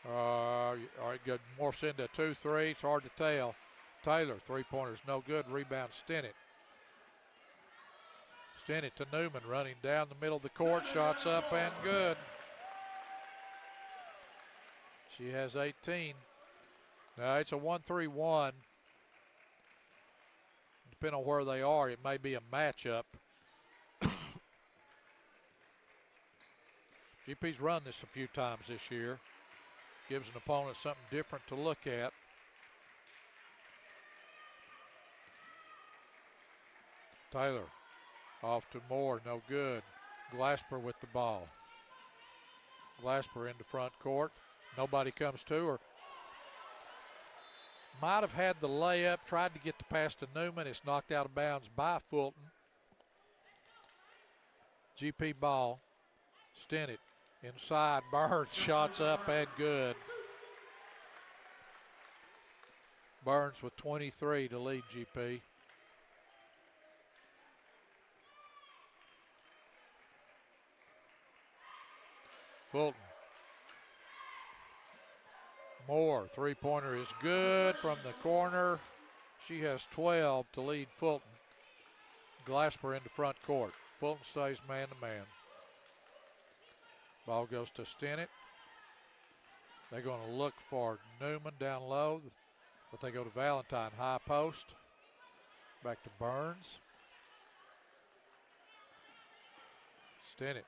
[SPEAKER 1] All right, good. Morphs into 2-3. It's hard to tell. Taylor, three-pointer's no good. Rebound, Stennett. Stennett to Newman, running down the middle of the court. Shots up and good. She has 18. Now it's a 1-3-1. Depending on where they are, it may be a matchup. GP's run this a few times this year. Gives an opponent something different to look at. Taylor off to Moore, no good. Glasper with the ball. Glasper into front court. Nobody comes to her. Might have had the layup, tried to get the pass to Newman. It's knocked out of bounds by Fulton. GP ball. Stennett inside. Burns shots up and good. Burns with 23 to lead GP. Fulton. Moore, three-pointer is good from the corner. She has 12 to lead Fulton. Glasper into front court. Fulton stays man-to-man. Ball goes to Stennett. They're going to look for Newman down low, but they go to Valentine, high post. Back to Burns. Stennett.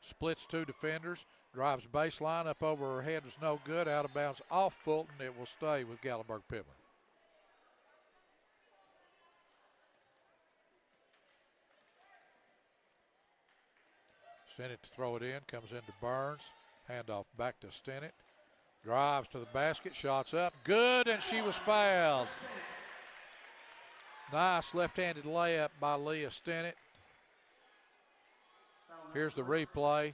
[SPEAKER 1] Splits two defenders. Drives baseline up over her head was no good. Out of bounds off Fulton. It will stay with Gatlinburg-Pittman. Stennett to throw it in. Comes into Burns. Handoff back to Stennett. Drives to the basket. Shots up. Good, and she was fouled. Nice left-handed layup by Leah Stennett. Here's the replay.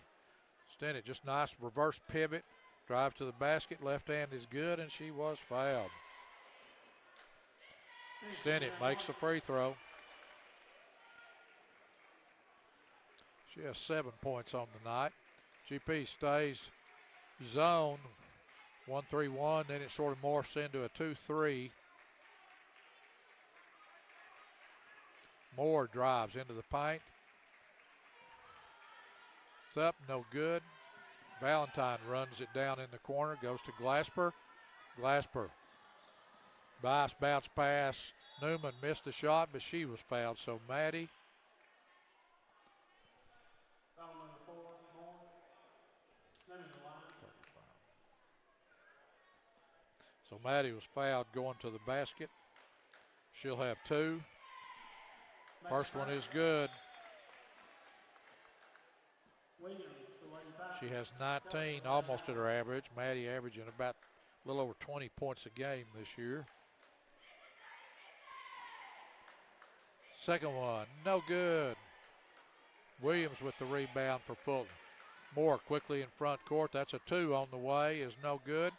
[SPEAKER 1] Stennett, just nice reverse pivot. Drive to the basket. Left hand is good, and she was fouled. Stennett makes the free throw. She has 7 points on the night. GP stays zone. 1-3-1. Then it sort of morphs into a 2-3. Moore drives into the paint. It's up, no good. Valentine runs it down in the corner, goes to Glasper. Glasper, nice bounce pass. Newman missed the shot, but she was fouled, so Maddie. So Maddie was fouled going to the basket. She'll have 2. First one is good. She has 19, almost at her average. Maddie averaging about a little over 20 points a game this year. Second one, no good. Williams with the rebound for Fulton. Moore quickly in front court. That's a 2 on the way, is no good.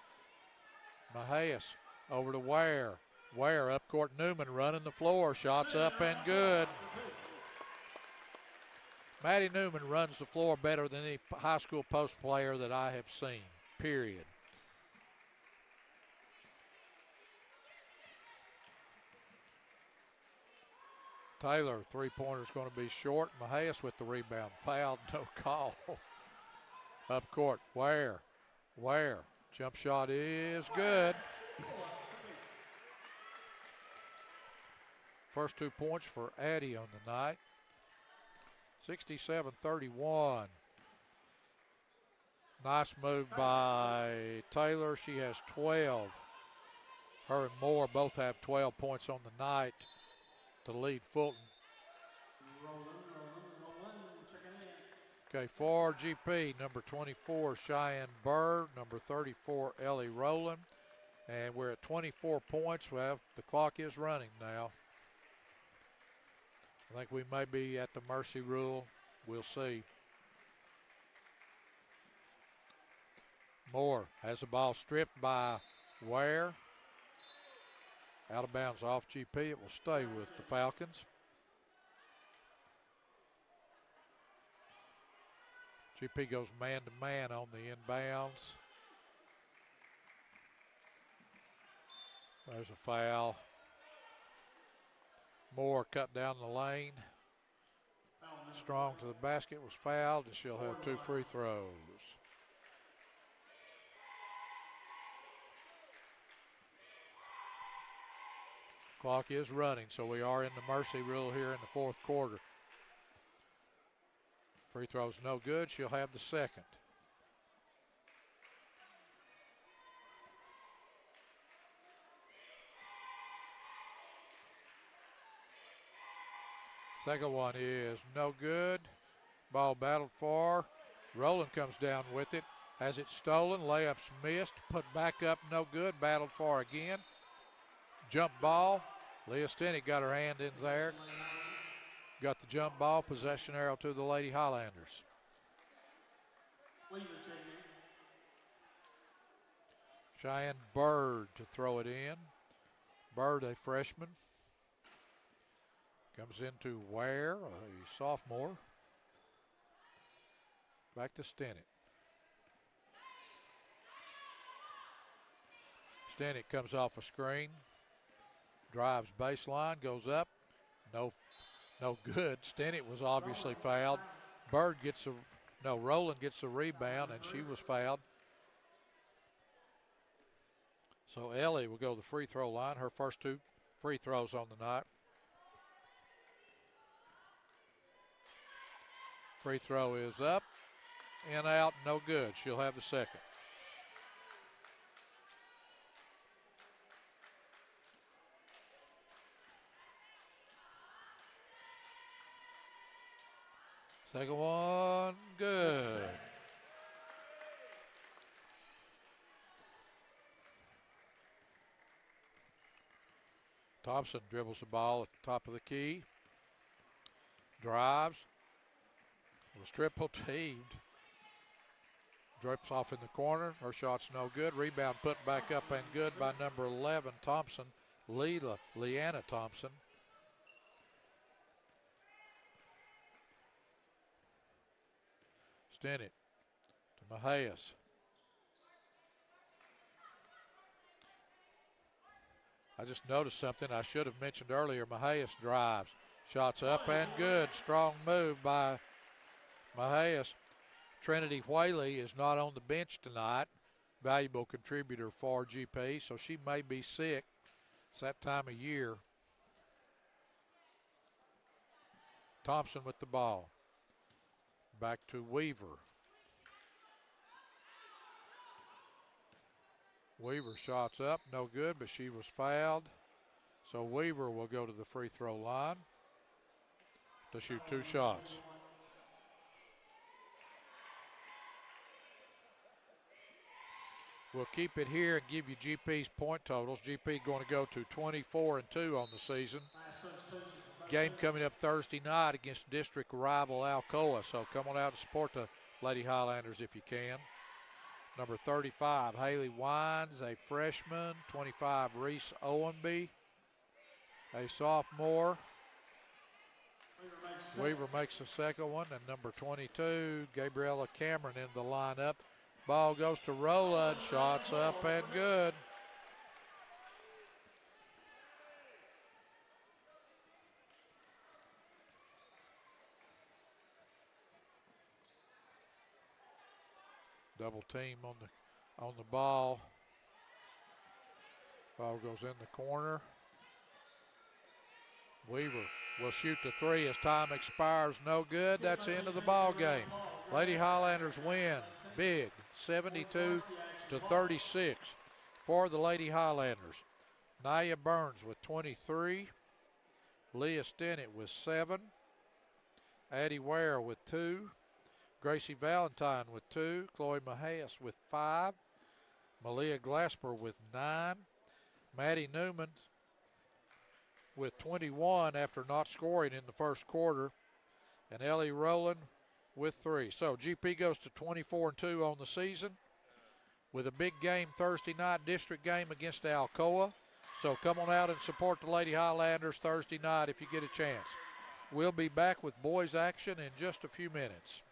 [SPEAKER 1] Mahias over to Ware. Ware up court. Newman running the floor. Shots up and good. Maddie Newman runs the floor better than any high school post player that I have seen, period. Taylor, three-pointer is going to be short. Mahias with the rebound. Fouled, no call. Up court, Ware. Jump shot is good. First 2 points for Addie on the night. 67-31. Nice move by Taylor. She has 12. Her and Moore both have 12 points on the night to lead Fulton. Okay, for GP, number 24, Cheyenne Bird, number 34, Ellie Rowland. And we're at 24 points. Well, the clock is running now. I think we may be at the mercy rule. We'll see. Moore has the ball stripped by Ware. Out of bounds off GP. It will stay with the Falcons. GP goes man-to-man on the inbounds. There's a foul. Moore cut down the lane. Strong to the basket, was fouled, and she'll have 2 free throws. Clock is running, so we are in the mercy rule here in the fourth quarter. Free throw's no good. She'll have the second. Second one is no good. Ball battled for. Rowland comes down with it. Has it stolen. Layup's missed. Put back up, no good. Battled for again. Jump ball. Leah Stenick got her hand in there. Got the jump ball. Possession arrow to the Lady Highlanders. Cheyenne Bird to throw it in. Bird, a freshman. Comes into Ware, a sophomore. Back to Stenick. Stenick comes off a screen. Drives baseline, goes up. No good. Stenick was obviously fouled. Bird gets Rowland gets the rebound, and she was fouled. So Ellie will go to the free throw line. Her first two free throws on the night. Free throw is up and out, no good. She'll have the second. Second one, good. Thompson dribbles the ball at the top of the key. Drives. Was triple teamed. Drips off in the corner. Her shot's no good. Rebound put back up and good by number 11, Thompson. Leanna Thompson. Stenick to Mahias. I just noticed something I should have mentioned earlier. Mahias drives. Shots up and good. Strong move by Mahias. Trinity Whaley is not on the bench tonight. Valuable contributor for GP, so she may be sick. It's that time of year. Thompson with the ball. Back to Weaver. Weaver shots up, no good, but she was fouled. So Weaver will go to the free throw line to shoot two shots. We'll keep it here and give you GP's point totals. GP going to go to 24-2 on the season. Game coming up Thursday night against district rival Alcoa. So come on out and support the Lady Highlanders if you can. Number 35, Haley Wines, a freshman. 25, Reese Owenby, a sophomore. Weaver makes the second one. And number 22, Gabriella Cameron in the lineup. Ball goes to Rowland. Shots up and good. Double team on the ball. Ball goes in the corner. Weaver will shoot the three as time expires. No good. That's the end of the ball game. Lady Highlanders win big, 72-36 for the Lady Highlanders. Nia Burns with 23. Leah Stenick with 7. Addie Ware with 2. Gracie Valentine with 2. Chloe Mahias with 5. Malia Glasper with 9. Maddie Newman with 21 after not scoring in the first quarter. And Ellie Rowland with 3. So GP goes to 24-2 on the season with a big game Thursday night, district game against Alcoa. So come on out and support the Lady Highlanders Thursday night if you get a chance. We'll be back with boys action in just a few minutes.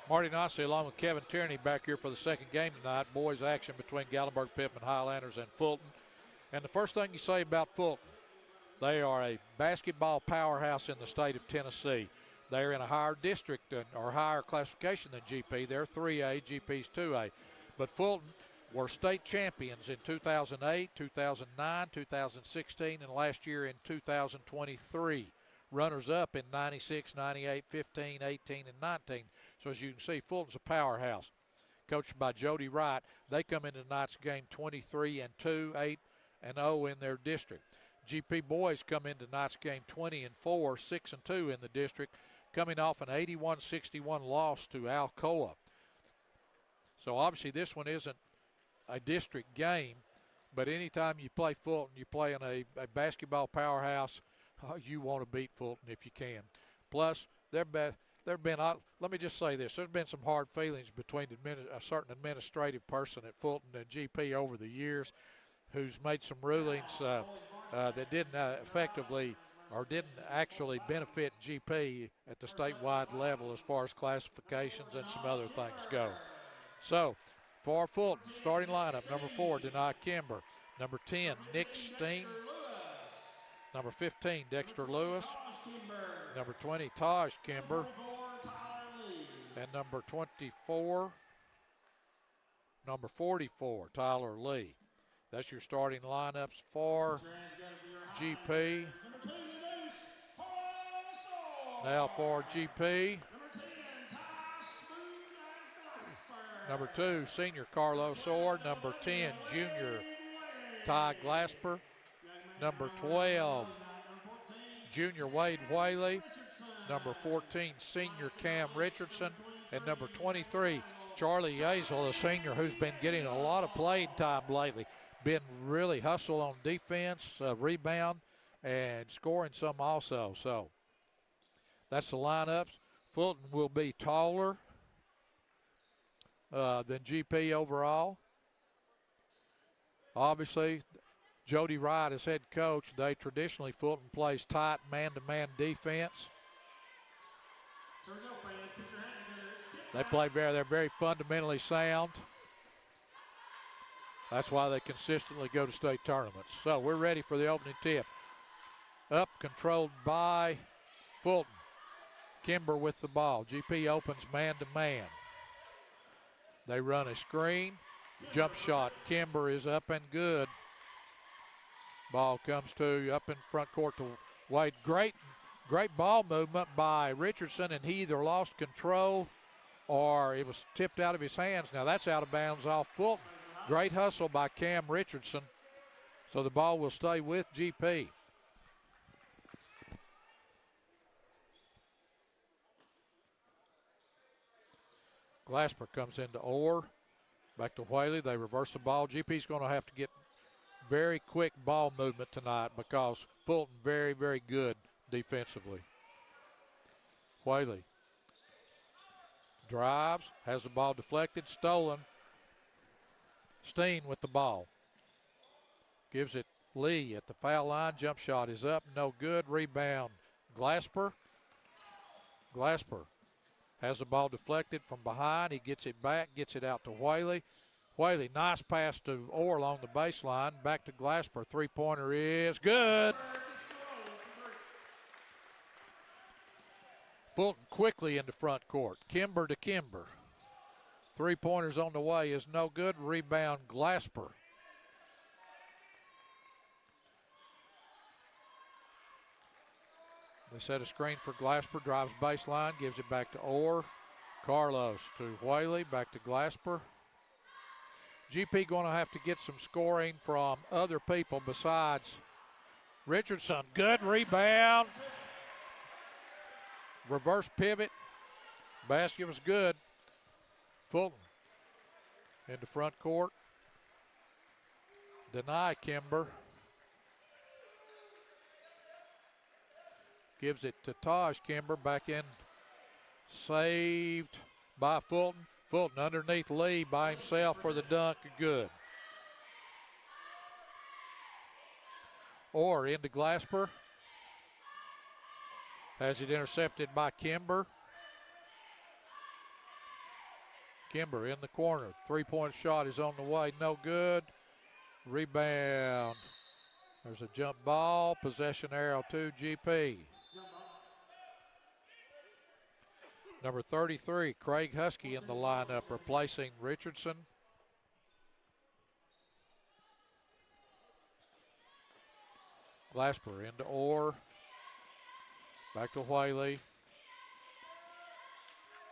[SPEAKER 1] Marty Nossi along with Kevin Tierney back here for the second game tonight. Boys action between Gatlinburg-Pittman Highlanders and Fulton. And the first thing you say about Fulton, they are a basketball powerhouse in the state of Tennessee. They're in a higher district or higher classification than GP. They're 3A, GP's 2A. But Fulton were state champions in 2008, 2009, 2016, and last year in 2023. Runners-up in 96, 98, 15, 18, and 19. So as you can see, Fulton's a powerhouse. Coached by Jody Wright, they come into tonight's game 23-2, 8-0 in their district. GP boys come into tonight's game 20-4, 6-2 in the district, coming off an 81-61 loss to Alcoa. So obviously this one isn't a district game, but anytime you play Fulton, you play in a basketball powerhouse, you want to beat Fulton if you can. Plus, let me just say this, there's been some hard feelings between a certain administrative person at Fulton and GP over the years who's made some rulings that didn't effectively or didn't actually benefit GP at the statewide level as far as classifications and some other things go. So, for Fulton, starting lineup, number 4, Denai Kimber. Number 10, Nick Steen. Number 15, Dexter Lewis. Number 20, Taj Kimber. And number 44, number 44, Tyler Lee. That's your starting lineups for GP. Now for GP. Number 2, senior Carlos Orr. Number 10, junior Ty Glasper. Number 12, junior Wade Whaley. Number 14, senior Cam Richardson. And number 23, Charlie Yazel, a senior who's been getting a lot of playing time lately. Been really hustle on defense, rebound, and scoring some also. So that's the lineups. Fulton will be taller than GP overall. Obviously, Jody Wright as head coach. Traditionally, Fulton plays tight man-to-man defense. They're very fundamentally sound. That's why they consistently go to state tournaments. So we're ready for the opening tip. Up, controlled by Fulton. Kimber with the ball. GP opens man-to-man. They run a screen. Jump shot. Kimber is up and good. Ball comes to up in front court to Wade. Great ball movement by Richardson, and he either lost control or it was tipped out of his hands. Now that's out of bounds off Fulton. Great hustle by Cam Richardson. So the ball will stay with GP. Glasper comes into Orr. Back to Whaley. They reverse the ball. GP's going to have to get very quick ball movement tonight because Fulton very, very good defensively. Whaley drives, has the ball deflected, stolen. Steen with the ball. Gives it Lee at the foul line. Jump shot is up, no good. Rebound, Glasper. Glasper has the ball deflected from behind. He gets it back, gets it out to Whaley. Whaley, nice pass to Orr along the baseline. Back to Glasper. Three-pointer is good. Fulton quickly into front court. Kimber to Kimber. Three-pointers on the way is no good. Rebound, Glasper. They set a screen for Glasper. Drives baseline, gives it back to Orr. Carlos to Whaley, back to Glasper. GP going to have to get some scoring from other people besides Richardson. Good rebound. Reverse pivot. Basket was good. Fulton into front court. Deny Kimber. Gives it to Taj Kimber. Back in. Saved by Fulton. Fulton underneath Lee by himself for the dunk. Good. Orr into Glasper. Has it intercepted by Kimber. Kimber in the corner. Three-point shot is on the way. No good. Rebound. There's a jump ball. Possession arrow to GP. Number 33, Craig Husky in the lineup, replacing Richardson. Glasper into Orr. Back to Whaley.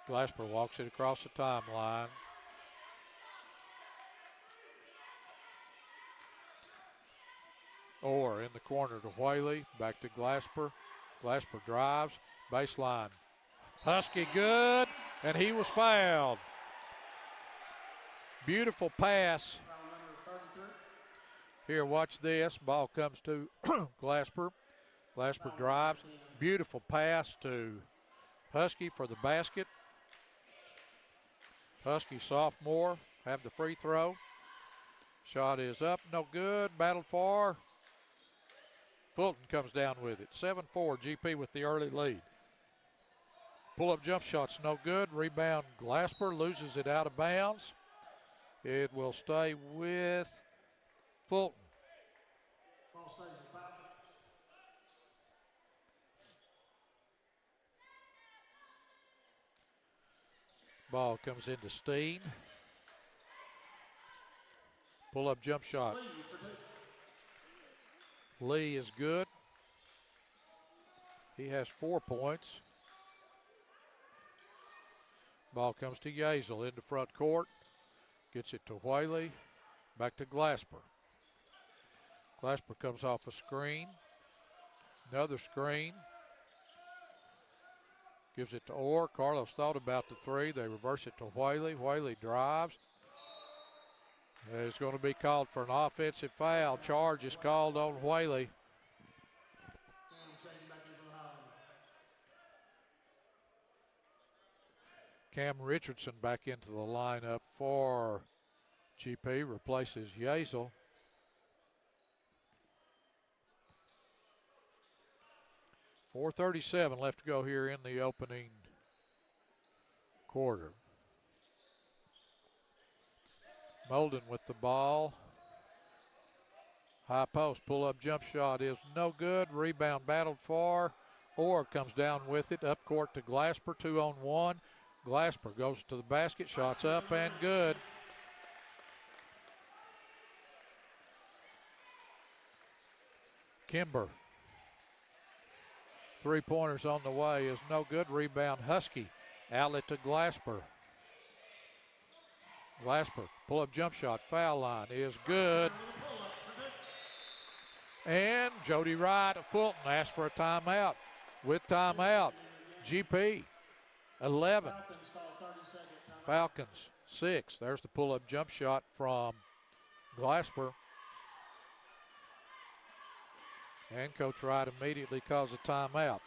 [SPEAKER 1] Glasper walks it across the timeline. Orr in the corner to Whaley. Back to Glasper. Glasper drives. Baseline. Husky good, and he was fouled. Beautiful pass. Here, watch this. Ball comes to Glasper. Glasper drives. Beautiful pass to Husky for the basket. Husky sophomore have the free throw. Shot is up, no good. Battled for. Fulton comes down with it. 7-4, GP with the early lead. Pull-up jump shot's no good. Rebound, Glasper loses it out of bounds. It will stay with Fulton. Ball comes into Steen. Pull-up jump shot. Lee is good. He has 4 points. Ball comes to Yazel into front court. Gets it to Whaley. Back to Glasper. Glasper comes off a screen. Another screen. Gives it to Orr. Carlos thought about the three. They reverse it to Whaley. Whaley drives. It's going to be called for an offensive foul. Charge is called on Whaley. Cam Richardson back into the lineup for GP, replaces Yazel. .437 left to go here in the opening quarter. Molden with the ball. High post pull-up jump shot is no good. Rebound battled for. Orr comes down with it. Up court to Glasper, 2-on-1. Glasper goes to the basket, shots up and good. Kimber. Three-pointers on the way is no good. Rebound Husky. Outlet to Glasper. Glasper, pull-up jump shot, foul line is good. And Jody Wright of Fulton asked for a timeout. With timeout, GP 11. Falcons 6. There's the pull-up jump shot from Glasper. And Coach Wright immediately calls a timeout.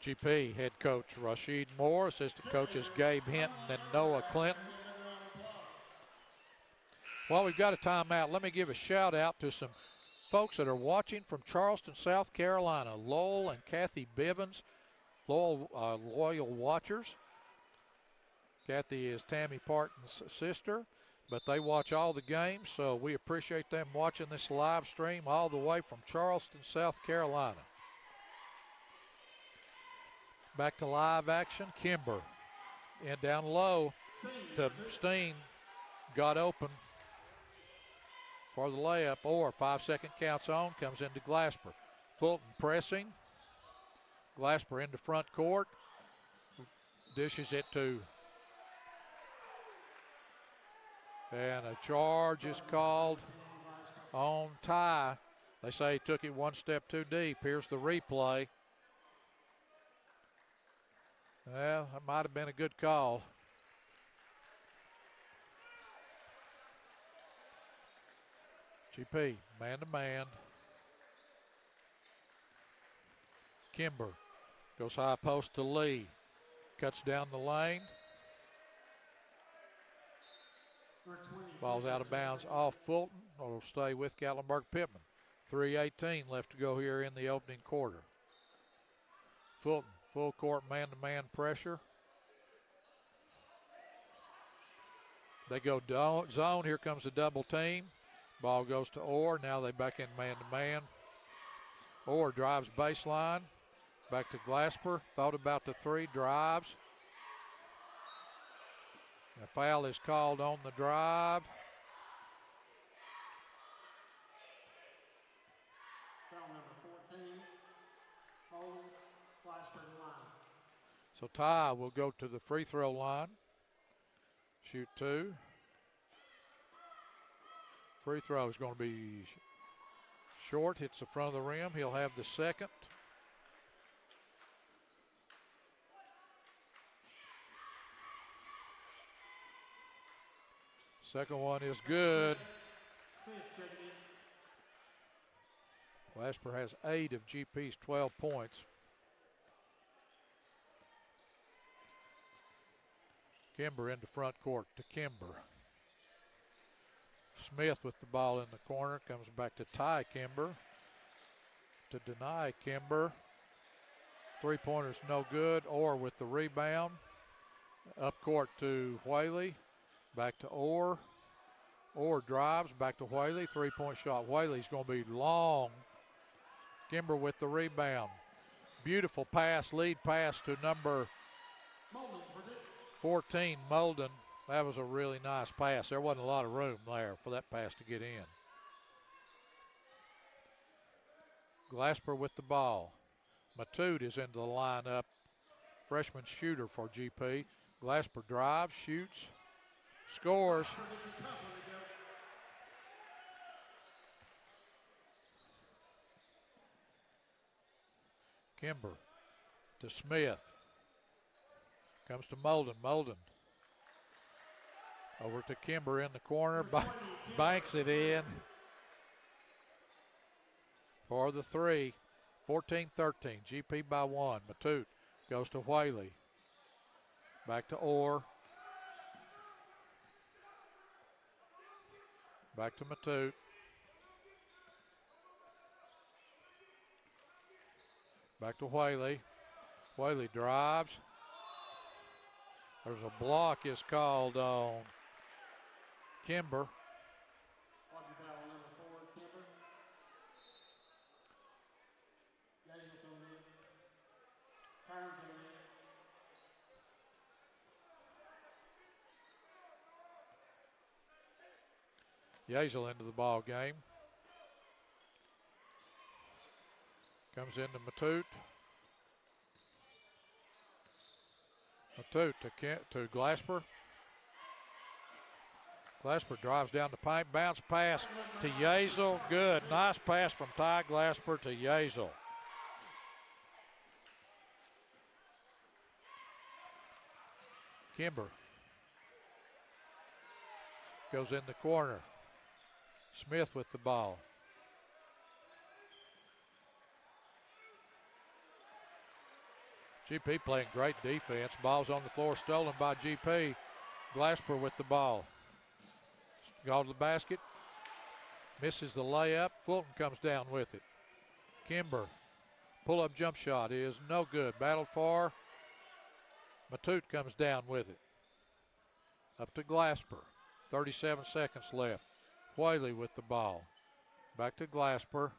[SPEAKER 1] GP head coach Rashid Moore, assistant coaches Gabe Hinton and Noah Clinton. While we've got a timeout, let me give a shout out to some folks that are watching from Charleston, South Carolina. Lowell and Kathy Bivens, loyal watchers. Kathy is Tammy Parton's sister, but they watch all the games, so we appreciate them watching this live stream all the way from Charleston, South Carolina. Back to live action. Kimber in down low to Steen. Got open for the layup, or 5-second counts on, comes into Glasper. Fulton pressing. Glasper into front court. Dishes it to. And a charge is called on Ty. They say he took it one step too deep. Here's the replay. Well, that might have been a good call. GP, man-to-man. Kimber goes high post to Lee. Cuts down the lane. Ball's out of bounds off Fulton. will stay with Gatlinburg-Pittman. 3:18 left to go here in the opening quarter. Fulton, full court man-to-man pressure. They go zone. Here comes the double team. Ball goes to Orr. Now they back in man-to-man. Orr drives baseline. Back to Glasper. Thought about the three. Drives. A foul is called on the drive.
[SPEAKER 2] Foul number 14. Hold. Glasper to the line.
[SPEAKER 1] So Ty will go to the free throw line. Shoot two. Free throw is going to be short. Hits the front of the rim. He'll have the second. Second one is good. Glasper has 8 of GP's 12 points. Kimber into front court to Kimber. Smith with the ball in the corner. Comes back to Ty Kimber. To deny Kimber. Three-pointer's no good. Orr with the rebound. Up court to Whaley. Back to Orr. Orr drives. Back to Whaley. Three-point shot. Whaley's going to be long. Kimber with the rebound. Beautiful pass. Lead pass to number 14, Molden. That was a really nice pass. There wasn't a lot of room there for that pass to get in. Glasper with the ball. Matute is into the lineup. Freshman shooter for GP. Glasper drives, shoots, scores. Kimber to Smith. Comes to Molden. Molden over to Kimber in the corner. Banks it in for the three. 14-13. GP by one. Matute goes to Whaley. Back to Orr. Back to Matute. Back to Whaley. Whaley drives. There's a block is called on Kimber.
[SPEAKER 2] Lucky foul number 4, Kimber. Yazel coming in. Kern coming in.
[SPEAKER 1] Yazel into the ball game. Comes into Matute. Matute to Glasper. Glasper drives down the pipe. Bounce pass to Yazel. Good. Nice pass from Ty Glasper to Yazel. Kimber goes in the corner. Smith with the ball. GP playing great defense. Ball's on the floor, stolen by GP. Glasper with the ball. Got to the basket. Misses the layup. Fulton comes down with it. Kimber. Pull-up jump shot is no good. Battled for. Matute comes down with it. Up to Glasper. 37 seconds left. Whaley with the ball. Back to Glasper.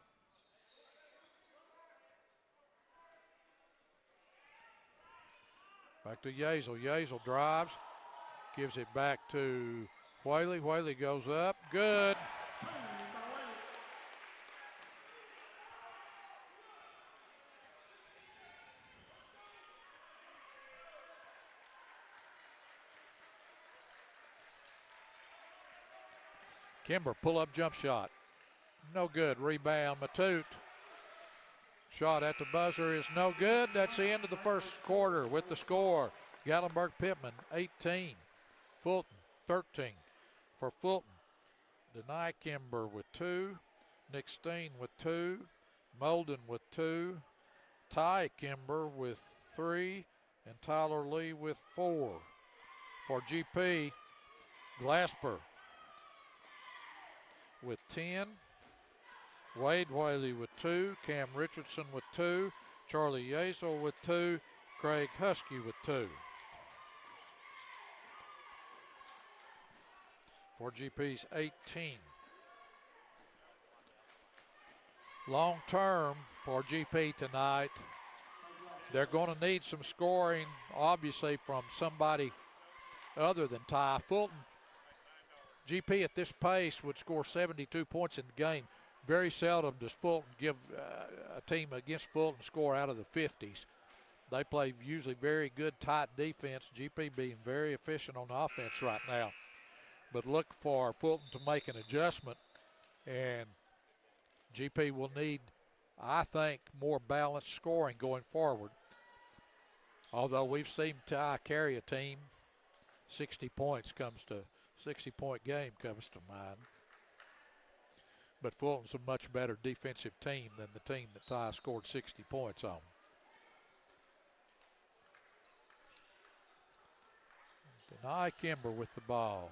[SPEAKER 1] Back to Yazel. Yazel drives. Gives it back to Whaley. Whaley goes up. Good. Kimber, pull-up jump shot. No good. Rebound, Matute. Shot at the buzzer is no good. That's the end of the first quarter with the score. Gatlinburg-Pittman, 18. Fulton, 13. For Fulton, Denai Kimber with 2. Nick Steen with 2. Molden with 2. Ty Kimber with 3. And Tyler Lee with 4. For GP, Glasper with 10. Wade Whaley with 2. Cam Richardson with 2. Charlie Yazel with 2. Craig Husky with 2. For GP's 18. Long term for GP tonight, they're going to need some scoring, obviously, from somebody other than Ty Fulton. GP at this pace would score 72 points in the game. Very seldom does Fulton give a team against Fulton score out of the 50s. They play usually very good, tight defense. GP being very efficient on the offense right now. But look for Fulton to make an adjustment, and GP will need, I think, more balanced scoring going forward. Although we've seen Ty carry a team, 60-point game comes to mind. But Fulton's a much better defensive team than the team that Ty scored 60 points on. Denai Kimber with the ball.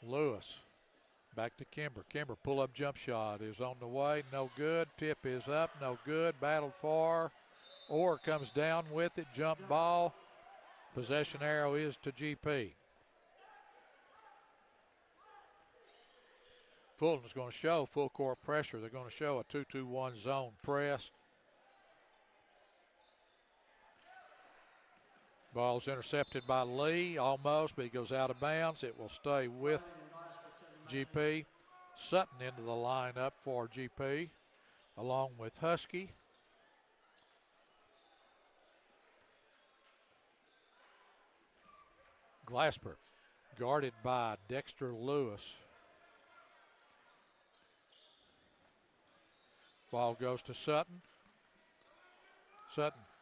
[SPEAKER 1] Lewis back to Kimber. Kimber pull-up jump shot is on the way. No good. Tip is up. No good. Battled for. Orr comes down with it. Jump ball. Possession arrow is to GP. Fulton's going to show full court pressure. They're going to show a 2-2-1 zone press. Ball's intercepted by Lee almost, but he goes out of bounds. It will stay with GP. Sutton into the lineup for GP, along with Husky. Glasper guarded by Dexter Lewis. Ball goes to Sutton.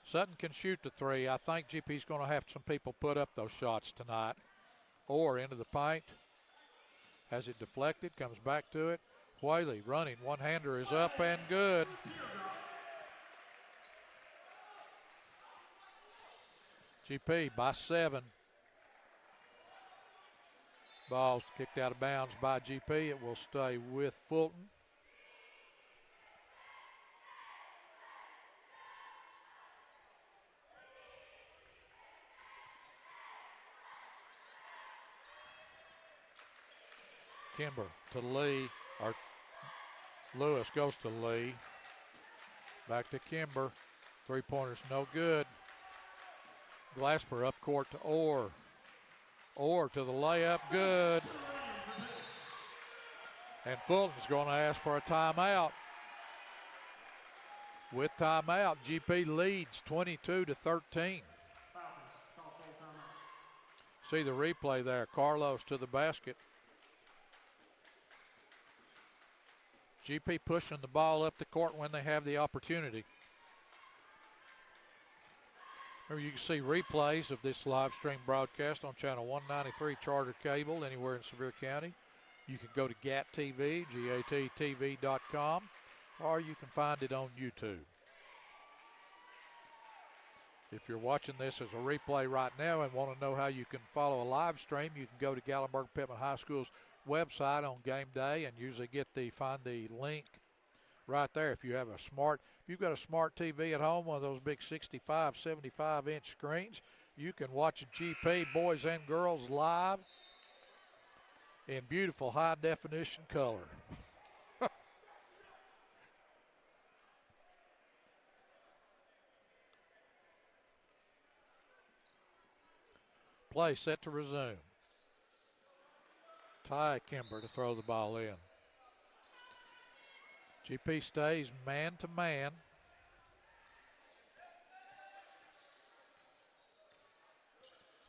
[SPEAKER 1] Sutton can shoot the three. I think GP's going to have some people put up those shots tonight. Or into the paint. Has it deflected, comes back to it. Whaley running, one-hander is up and good. GP by 7. Ball's kicked out of bounds by GP. It will stay with Fulton. Kimber to Lee, or Lewis goes to Lee. Back to Kimber. Three-pointer's no good. Glasper up court to Orr. Orr to the layup, good. And Fulton's going to ask for a timeout. With timeout, GP leads 22-13. See the replay there. Carlos to the basket. GP pushing the ball up the court when they have the opportunity. Remember, you can see replays of this live stream broadcast on channel 193 Charter Cable anywhere in Sevier County. You can go to GAT TV, GATTV.com, or you can find it on YouTube. If you're watching this as a replay right now and want to know how you can follow a live stream, you can go to Gatlinburg-Pittman High School's website on game day and usually find the link right there. If you've got a smart TV at home, one of those big 65, 75-inch screens, you can watch GP boys and girls live in beautiful high-definition color. Play set to resume. Ty Kimber to throw the ball in. GP stays man-to-man.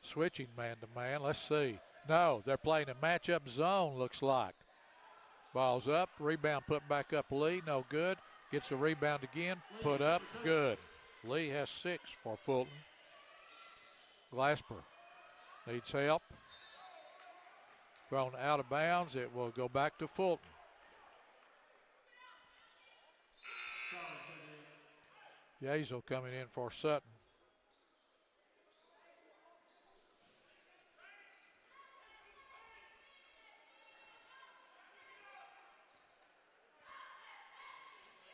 [SPEAKER 1] Switching man-to-man. Let's see. No, they're playing a matchup zone, looks like. Ball's up. Rebound put back up Lee. No good. Gets a rebound again. Put up. Good. Lee has 6 for Fulton. Glasper needs help. Thrown out of bounds. It will go back to Fulton. Yazel coming in for Sutton.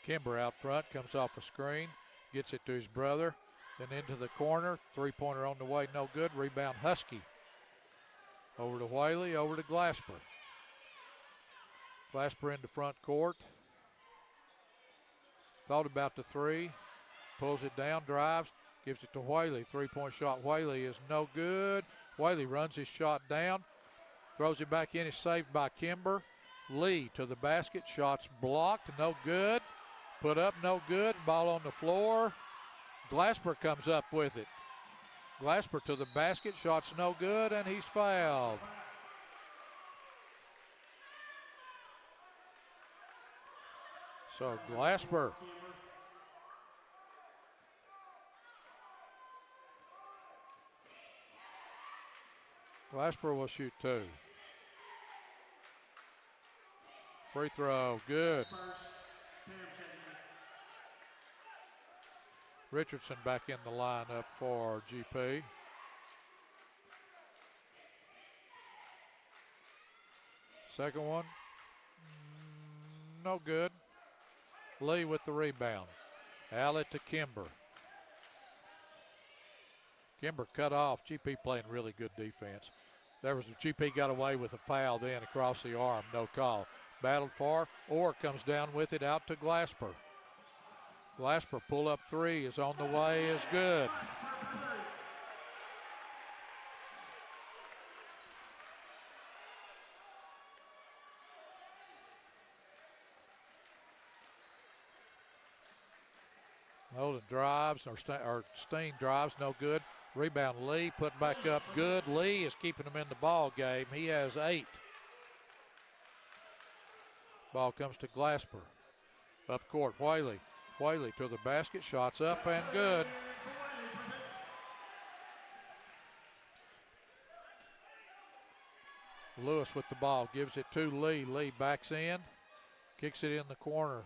[SPEAKER 1] Kimber out front, comes off a screen, gets it to his brother, then into the corner. Three-pointer on the way, no good. Rebound Husky. Over to Whaley, over to Glasper. Glasper into front court. Thought about the three, pulls it down, drives, gives it to Whaley. Three-point shot, Whaley is no good. Whaley runs his shot down, throws it back in, is saved by Kimber. Lee to the basket, shots blocked, no good. Put up, no good. Ball on the floor. Glasper comes up with it. Glasper to the basket, shots no good, and he's fouled. So Glasper will shoot two. Free throw, good. Richardson back in the lineup for GP. Second one, no good. Lee with the rebound. Outlet to Kimber. Kimber cut off. GP playing really good defense. GP got away with a foul then across the arm, no call. Battled for, Orr comes down with it out to Glasper. Glasper pull-up three is on the way, is good. Holden drives, or Steen drives, no good. Rebound Lee, put back up, good. Lee is keeping him in the ball game. He has 8. Ball comes to Glasper. Up court, Whaley. Whaley to the basket, shots up and good. Lewis with the ball, gives it to Lee. Lee backs in, kicks it in the corner.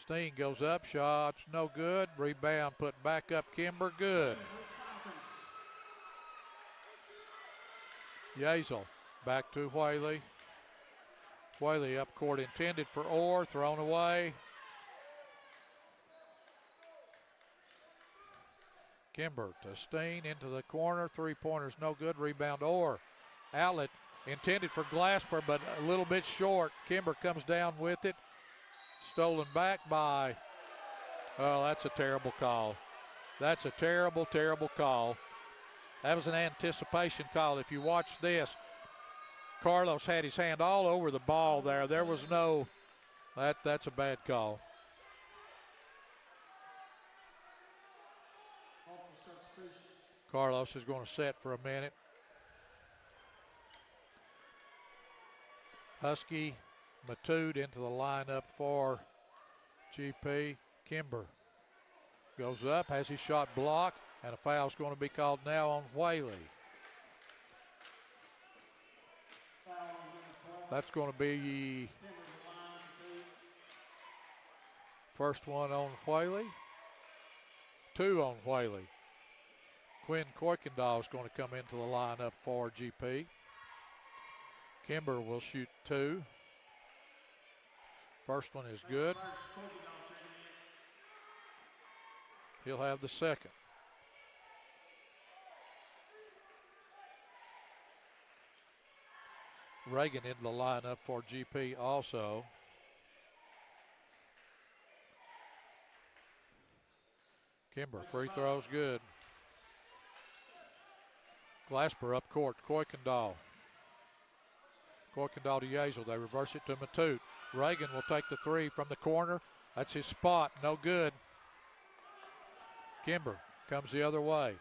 [SPEAKER 1] Steen goes up, shots no good. Rebound put back up, Kimber, good. Yazel back to Whaley. Whaley up court intended for Orr, thrown away. Kimber to Steen into the corner, three-pointers no good. Rebound Orr. Outlet intended for Glasper, but a little bit short. Kimber comes down with it. Stolen back by, oh, that's a terrible call. That's a terrible, terrible call. That was an anticipation call. If you watch this, Carlos had his hand all over the ball there. There was no, that's a bad call. Carlos is going to set for a minute. Husky, Matude into the lineup for GP. Kimber goes up, has his shot blocked, and a foul's going to be called now on Whaley. That's going to be first one on Whaley. 2 on Whaley. Quinn Kuykendall is going to come into the lineup for GP. Kimber will shoot 2. First one is good. He'll have the second. Reagan into the lineup for GP also. Kimber, free throws good. Glasper up court, Kuykendall. Kuykendall to Yazel. They reverse it to Matute. Reagan will take the three from the corner. That's his spot, no good. Kimber comes the other way.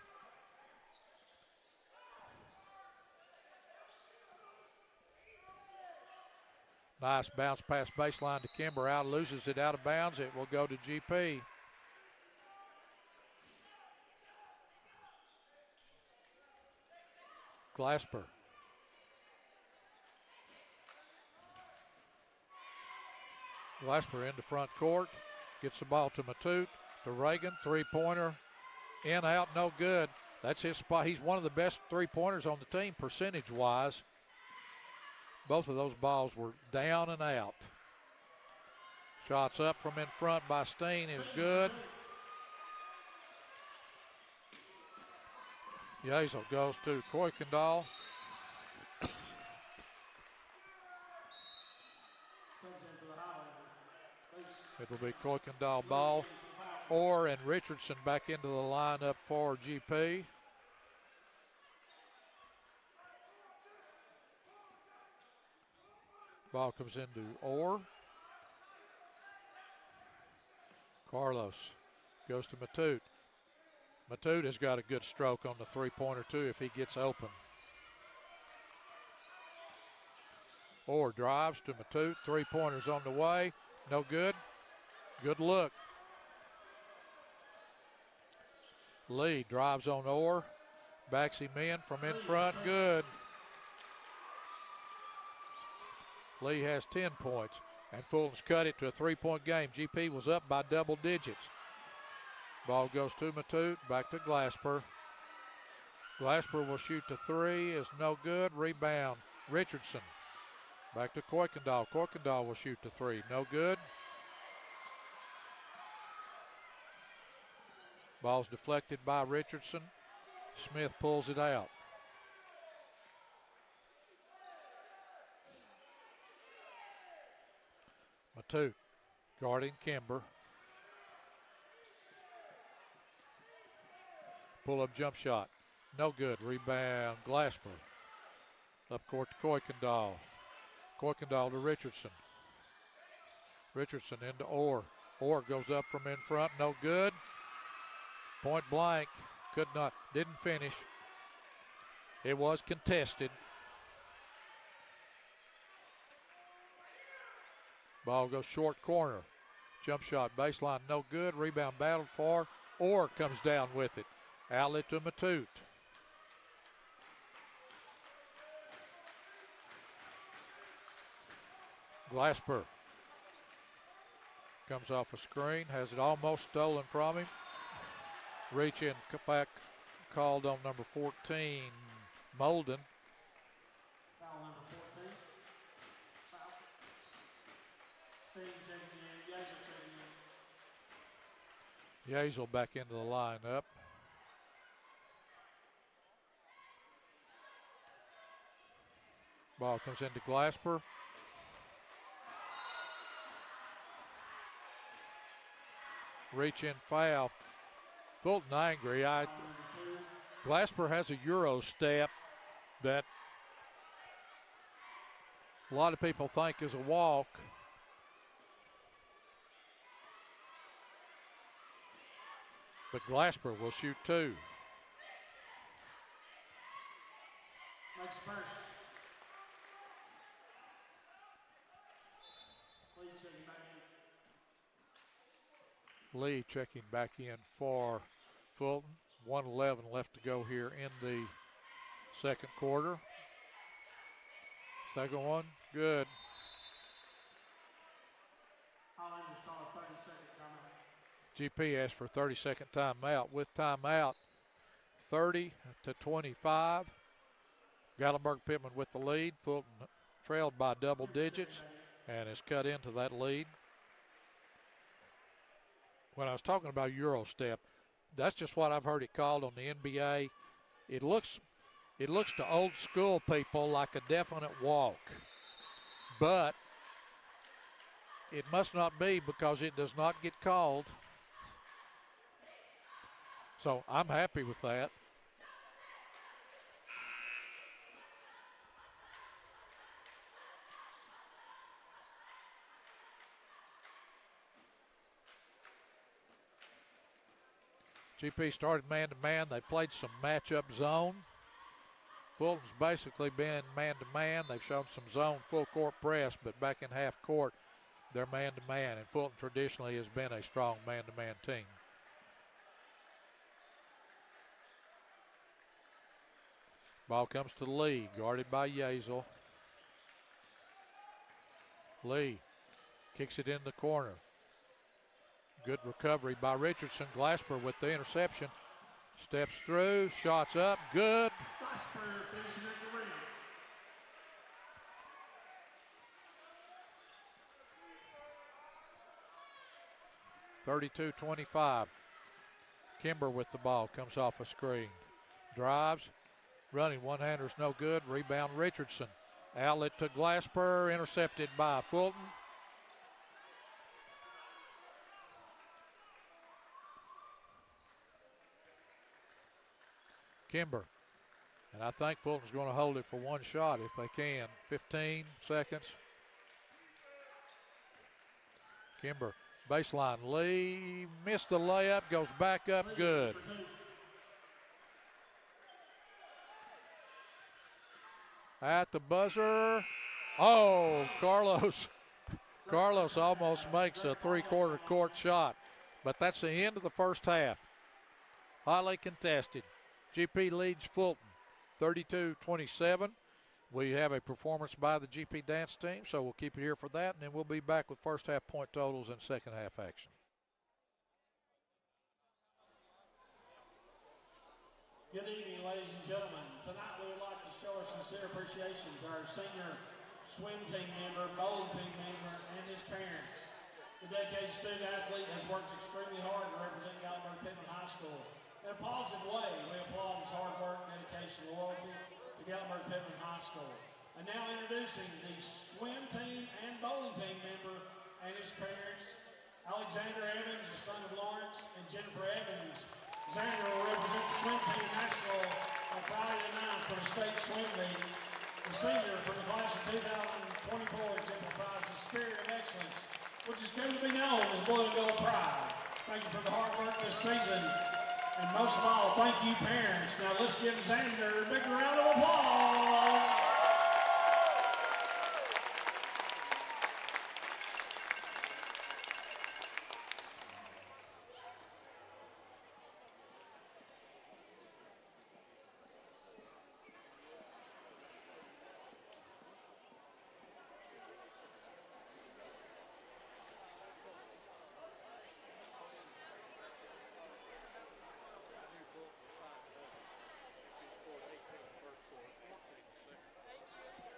[SPEAKER 1] Nice bounce pass baseline to Kimber, out, loses it out of bounds. It will go to GP. Glasper. Glasper into front court, gets the ball to Matute, to Reagan, three-pointer, in, out, no good. That's his spot. He's one of the best three-pointers on the team percentage-wise. Both of those balls were down and out. Shots up from in front by Steen is good. Yazel goes to Kuykendall. It will be Kuykendall ball. Orr and Richardson back into the lineup for GP. Ball comes into Orr. Carlos goes to Matute. Matute has got a good stroke on the three-pointer too if he gets open. Orr drives to Matute. Three-pointers on the way. No good. Good look. Lee drives on Orr. Backs him in from in front. Good. Lee has 10 points. And Fulton's cut it to a three-point game. GP was up by double digits. Ball goes to Matute. Back to Glasper. Glasper will shoot the three. Is no good. Rebound. Richardson. Back to Kuykendall. Kuykendall will shoot the three. No good. Ball's deflected by Richardson. Smith pulls it out. Matute guarding Kimber. Pull-up jump shot. No good. Rebound. Glasper. Up court to Kuykendall. Kuykendall to Richardson. Richardson into Orr. Orr goes up from in front. No good. Point blank. Could not. Didn't finish. It was contested. Ball goes short corner. Jump shot. Baseline. No good. Rebound battled for. Orr comes down with it. Outlet to Matute. Glasper comes off a screen, has it almost stolen from him. Reach in back called on number 14, Molden.
[SPEAKER 2] Foul number 14. Foul. Steen checking in. Yazel checking in.
[SPEAKER 1] Yazel back into the lineup. Ball comes into Glasper. Reach in foul. Fulton angry. Glasper has a Euro step that a lot of people think is a walk. But Glasper will shoot two.
[SPEAKER 2] Makes first. Lee checking back in.
[SPEAKER 1] Lee checking back in for Fulton. 1:11 left to go here in the second quarter. Second one, good.
[SPEAKER 2] Highlanders call a 30-second timeout.
[SPEAKER 1] GP asked for a 30-second timeout. With timeout, 30-25. Gatlinburg-Pittman with the lead. Fulton trailed by double digits and has cut into that lead. When I was talking about Euro step, that's just what I've heard it called on the NBA. It looks to old school people like a definite walk, but it must not be because it does not get called. So I'm happy with that. GP started man-to-man. They played some matchup zone. Fulton's basically been man-to-man. They've shown some zone full court press, but back in half court, they're man-to-man. And Fulton traditionally has been a strong man-to-man team. Ball comes to Lee, guarded by Yazel. Lee kicks it in the corner. Good recovery by Richardson. Glasper with the interception. Steps through, shots up, good.
[SPEAKER 2] Glasper finishing at the rim.
[SPEAKER 1] 32-25. Kimber with the ball, comes off a screen. Drives, running, one-hander's no good. Rebound Richardson. Outlet to Glasper, intercepted by Fulton. Kimber. And I think Fulton's going to hold it for one shot if they can. 15 seconds. Kimber, baseline. Lee missed the layup, goes back up, good. At the buzzer. Oh, Carlos almost makes a three-quarter court shot. But that's the end of the first half. Highly contested. GP leads Fulton 32-27. We have a performance by the GP dance team, so we'll keep it here for that, and then we'll be back with first half point totals and second half action.
[SPEAKER 2] Good evening, ladies and gentlemen. Tonight we would like to show our sincere appreciation to our senior swim team member, bowling team member, and his parents. The dedicated student athlete has worked extremely hard to represent Gatlinburg-Pittman High School. In a positive way, we applaud his hard work, dedication, and loyalty to Gatlinburg-Pittman High School. And now introducing the swim team and bowling team member and his parents, Alexander Evans, the son of Lawrence, and Jennifer Evans. Xander will represent the swim team national on Friday night for the state swim meet. The senior from the class of 2024 exemplifies the spirit of excellence, which is going to be known as Blue and Gold Pride. Thank you for the hard work this season. And most of all, thank you, parents. Now let's give Xander a big round of applause.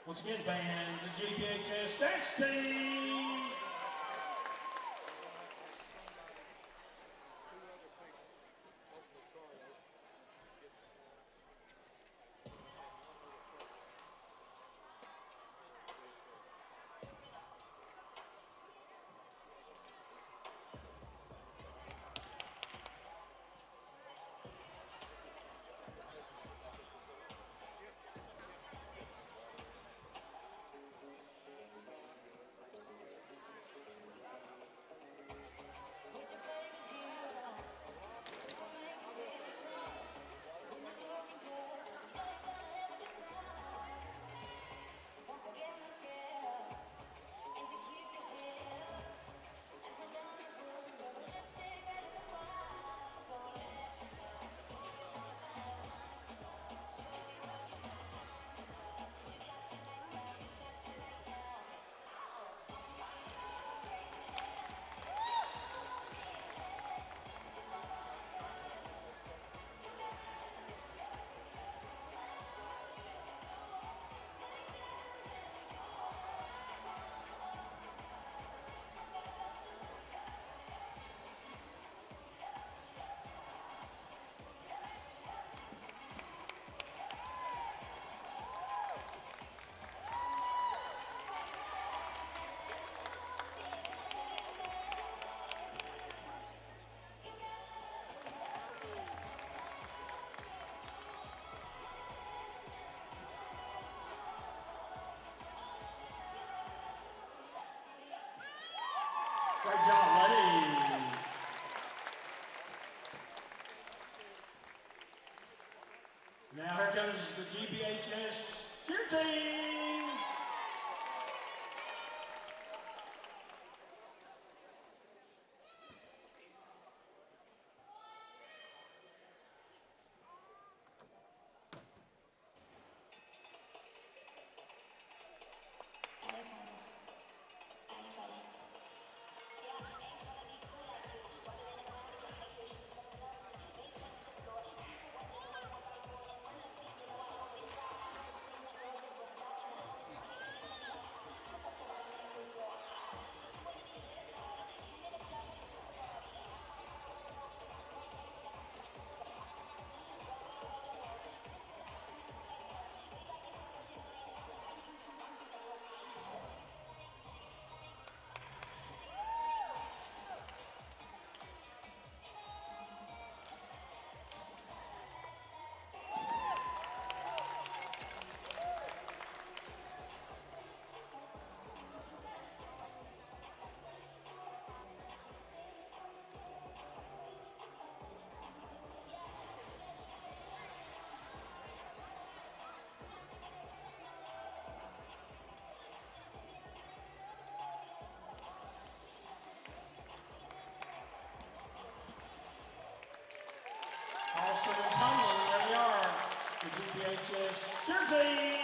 [SPEAKER 2] Once again, fans, the GPHS dance team. Great job, ladies. Now here comes the GPHS cheer team. coaches. It's your team.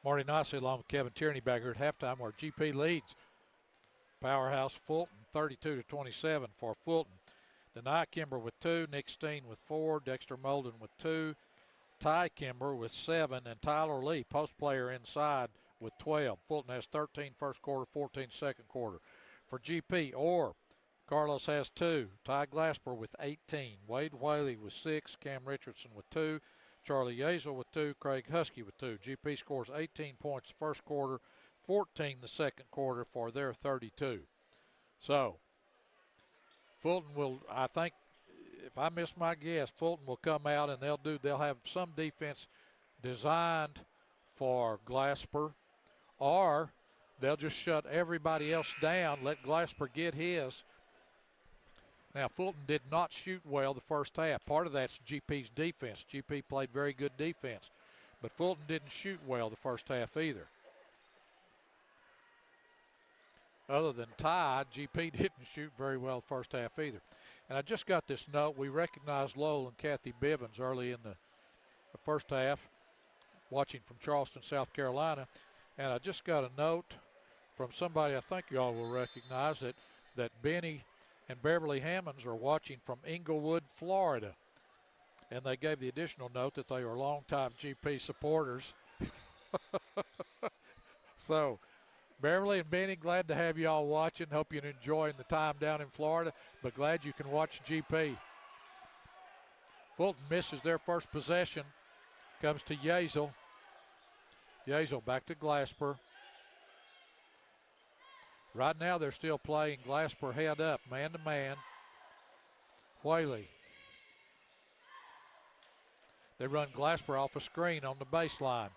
[SPEAKER 1] Marty Nossie along with Kevin Tierney back here at halftime where GP leads powerhouse Fulton 32-27 for Fulton. Denai Kimber with 2, Nick Steen with 4, Dexter Molden with 2, Ty Kimber with 7, and Tyler Lee, post player inside, with 12. Fulton has 13 first quarter, 14 second quarter. For GP, Orr, Carlos has 2, Ty Glasper with 18, Wade Whaley with 6, Cam Richardson with 2, Charlie Yazel with 2, Craig Husky with 2. GP scores 18 points first quarter, 14 the second quarter for their 32. So, Fulton will, I think, if I miss my guess, Fulton will come out and they'll have some defense designed for Glasper, or they'll just shut everybody else down, let Glasper get his. Now, Fulton did not shoot well the first half. Part of that's GP's defense. GP played very good defense. But Fulton didn't shoot well the first half either. Other than Ty, GP didn't shoot very well the first half either. And I just got this note. We recognized Lowell and Kathy Bivens early in the first half, watching from Charleston, South Carolina. And I just got a note from somebody I think y'all will recognize that Benny and Beverly Hammonds are watching from Inglewood, Florida. And they gave the additional note that they are longtime GP supporters. So, Beverly and Benny, glad to have y'all watching. Hope you're enjoying the time down in Florida, but glad you can watch GP. Fulton misses their first possession. Comes to Yazel. Yazel back to Glasper. Right now they're still playing Glasper head up, man to man. Whaley. They run Glasper off a screen on the baseline.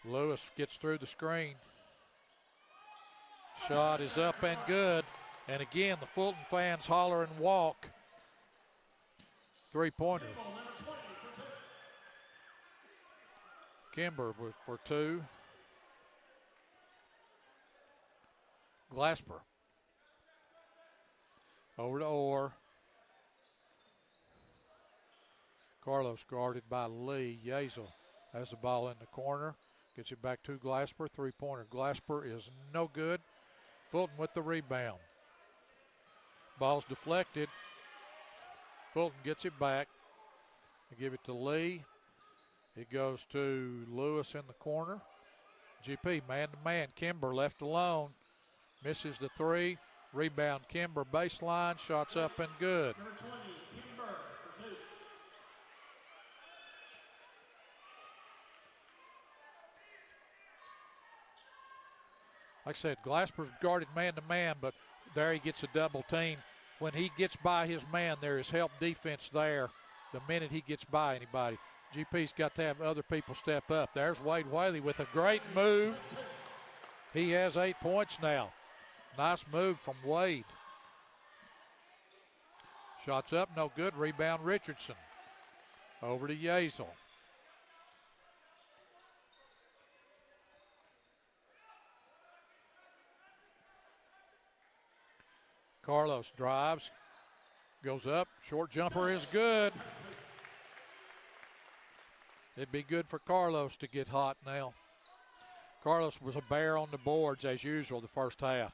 [SPEAKER 1] Lewis gets through the screen. Shot is up and good. And again, the Fulton fans holler and walk. Three-pointer. Kimber for two. Glasper. Over to Orr. Carlos guarded by Lee. Yazel has the ball in the corner. Gets it back to Glasper. Three-pointer. Glasper is no good. Fulton with the rebound. Ball's deflected. Fulton gets it back. They give it to Lee. It goes to Lewis in the corner. GP man-to-man. Kimber left alone. Misses the three. Rebound Kimber baseline. Shots up and good.
[SPEAKER 2] Number 20, Kimber for two.
[SPEAKER 1] Like I said, Glasper's guarded man-to-man, but there he gets a double team. When he gets by his man, there is help defense there the minute he gets by anybody. GP's got to have other people step up. There's Wade Whaley with a great move. He has 8 points now. Nice move from Wade. Shots up, no good. Rebound Richardson. Over to Yazel. Carlos drives, goes up, short jumper is good. It'd be good for Carlos to get hot now. Carlos was a bear on the boards as usual the first half.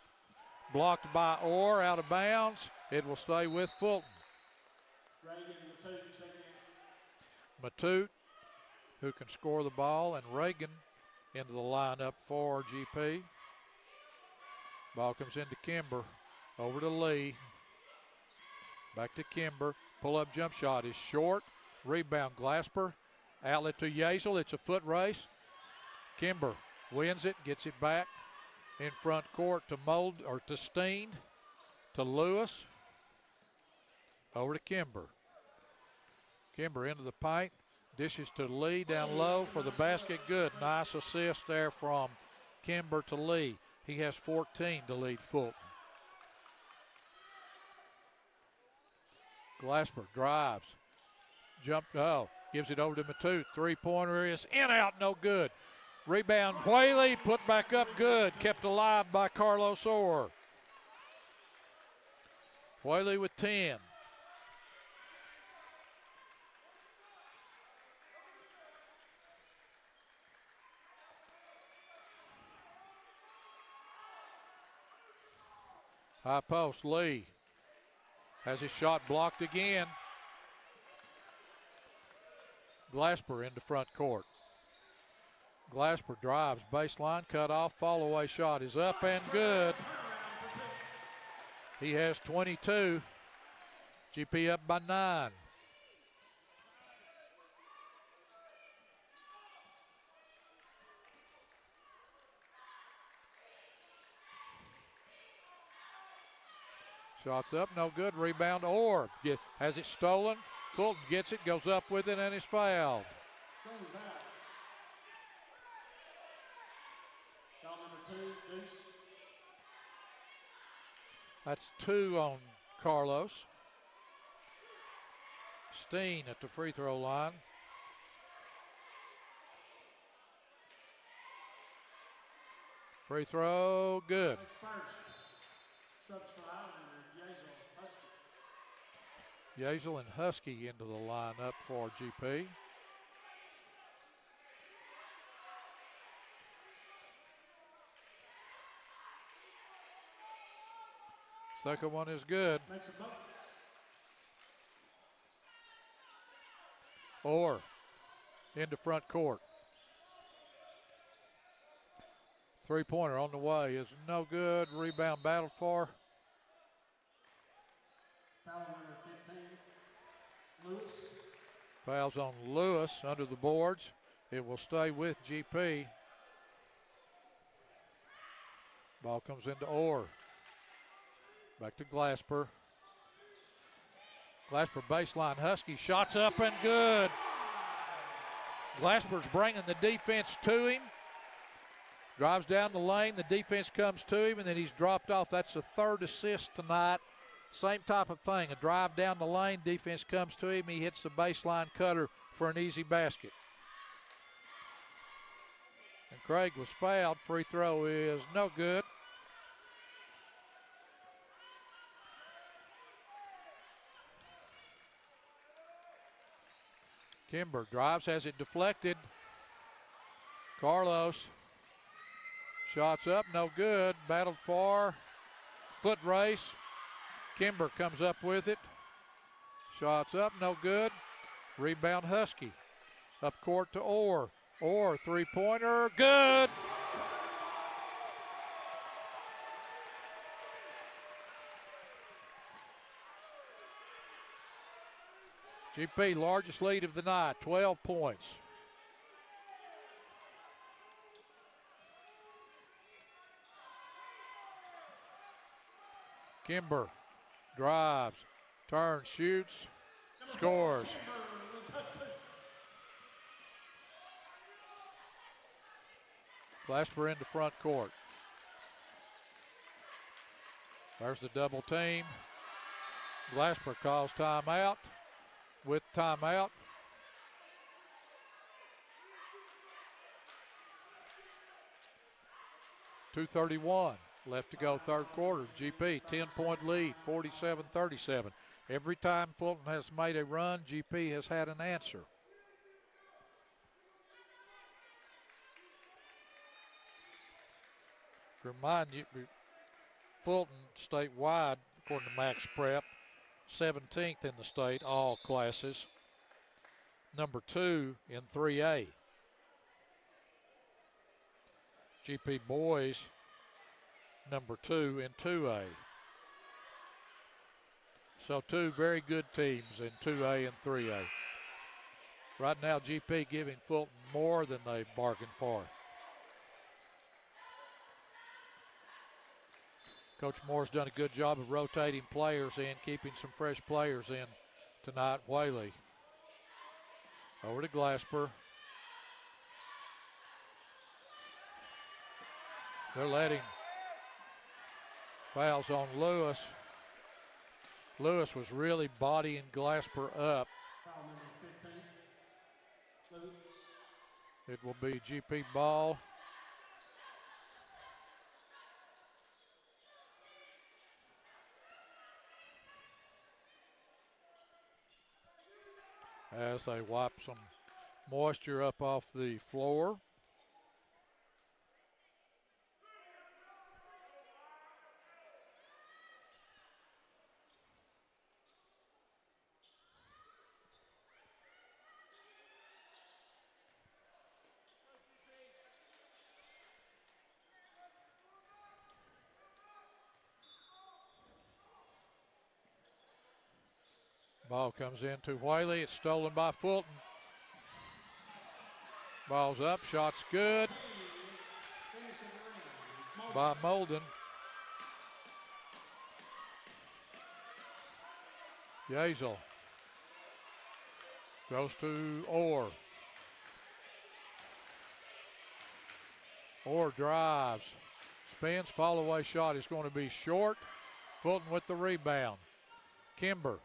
[SPEAKER 1] Blocked by Orr, out of bounds. It will stay with Fulton. Matute, who can score the ball, and Reagan into the lineup for GP. Ball comes into Kimber. Over to Lee. Back to Kimber. Pull-up jump shot is short. Rebound Glasper. Outlet to Yazel. It's a foot race. Kimber wins it, gets it back in front court to Steen. To Lewis. Over to Kimber. Kimber into the paint. Dishes to Lee down low for the basket. Good. Nice assist there from Kimber to Lee. He has 14 to lead Fulton. Glasper drives. Gives it over to Matute. Three-pointer is in, out, no good. Rebound Whaley, put back up good. Kept alive by Carlos Orr. Whaley with 10. High post, Lee. Has his shot blocked again. Glasper into front court. Glasper drives, baseline, cut off, fall-away shot is up and good. He has 22. GP up by 9. Shots up, no good. Rebound, Orr has it stolen. Fulton gets it, goes up with it, and is fouled.
[SPEAKER 2] Foul number 2, Deuce.
[SPEAKER 1] That's 2 on Carlos. Steen at the free throw line. Free throw, good.
[SPEAKER 2] Subs for Islander, Yazel, Husky.
[SPEAKER 1] Yazel and Husky into the lineup for GP. Second one is good.
[SPEAKER 2] Makes it both.
[SPEAKER 1] Orr into front court. Three-pointer on the way is no good. Rebound battled for.
[SPEAKER 2] Foul number 15, Lewis.
[SPEAKER 1] Fouls on Lewis under the boards. It will stay with GP. Ball comes into Orr. Back to Glasper. Glasper baseline. Husky shots up and good. Glasper's bringing the defense to him. Drives down the lane. The defense comes to him, and then he's dropped off. That's the third assist tonight. Same type of thing. A drive down the lane. Defense comes to him. He hits the baseline cutter for an easy basket. And Craig was fouled. Free throw is no good. Kimber drives, has it deflected. Carlos. Shots up, no good. Battled for. Foot race. Kimber comes up with it. Shots up, no good. Rebound Husky. Up court to Orr. Orr, three-pointer, good. GP, largest lead of the night, 12 points. Kimber drives, turns, shoots, scores. Glasper into front court. There's the double team. Glasper calls timeout. With timeout. .231 left to go third quarter. GP 10-point lead, 47-37. Every time Fulton has made a run, GP has had an answer. Remind you, Fulton statewide, according to Max Prep, 17th in the state, all classes. Number 2 in 3A. GP boys, number 2 in 2A. So two very good teams in 2A and 3A. Right now, GP giving Fulton more than they bargained for. Coach Moore's done a good job of rotating players in, keeping some fresh players in tonight. Whaley over to Glasper. They're letting fouls on Lewis. Lewis was really bodying Glasper up.
[SPEAKER 2] Foul number 15, Lewis.
[SPEAKER 1] It will be GP ball. As they wipe some moisture up off the floor. Ball comes into Whaley. It's stolen by Fulton. Ball's up. Shot's good by Molden. Yazel goes to Orr. Orr drives. Spins. Fall away shot is going to be short. Fulton with the rebound. Kimber.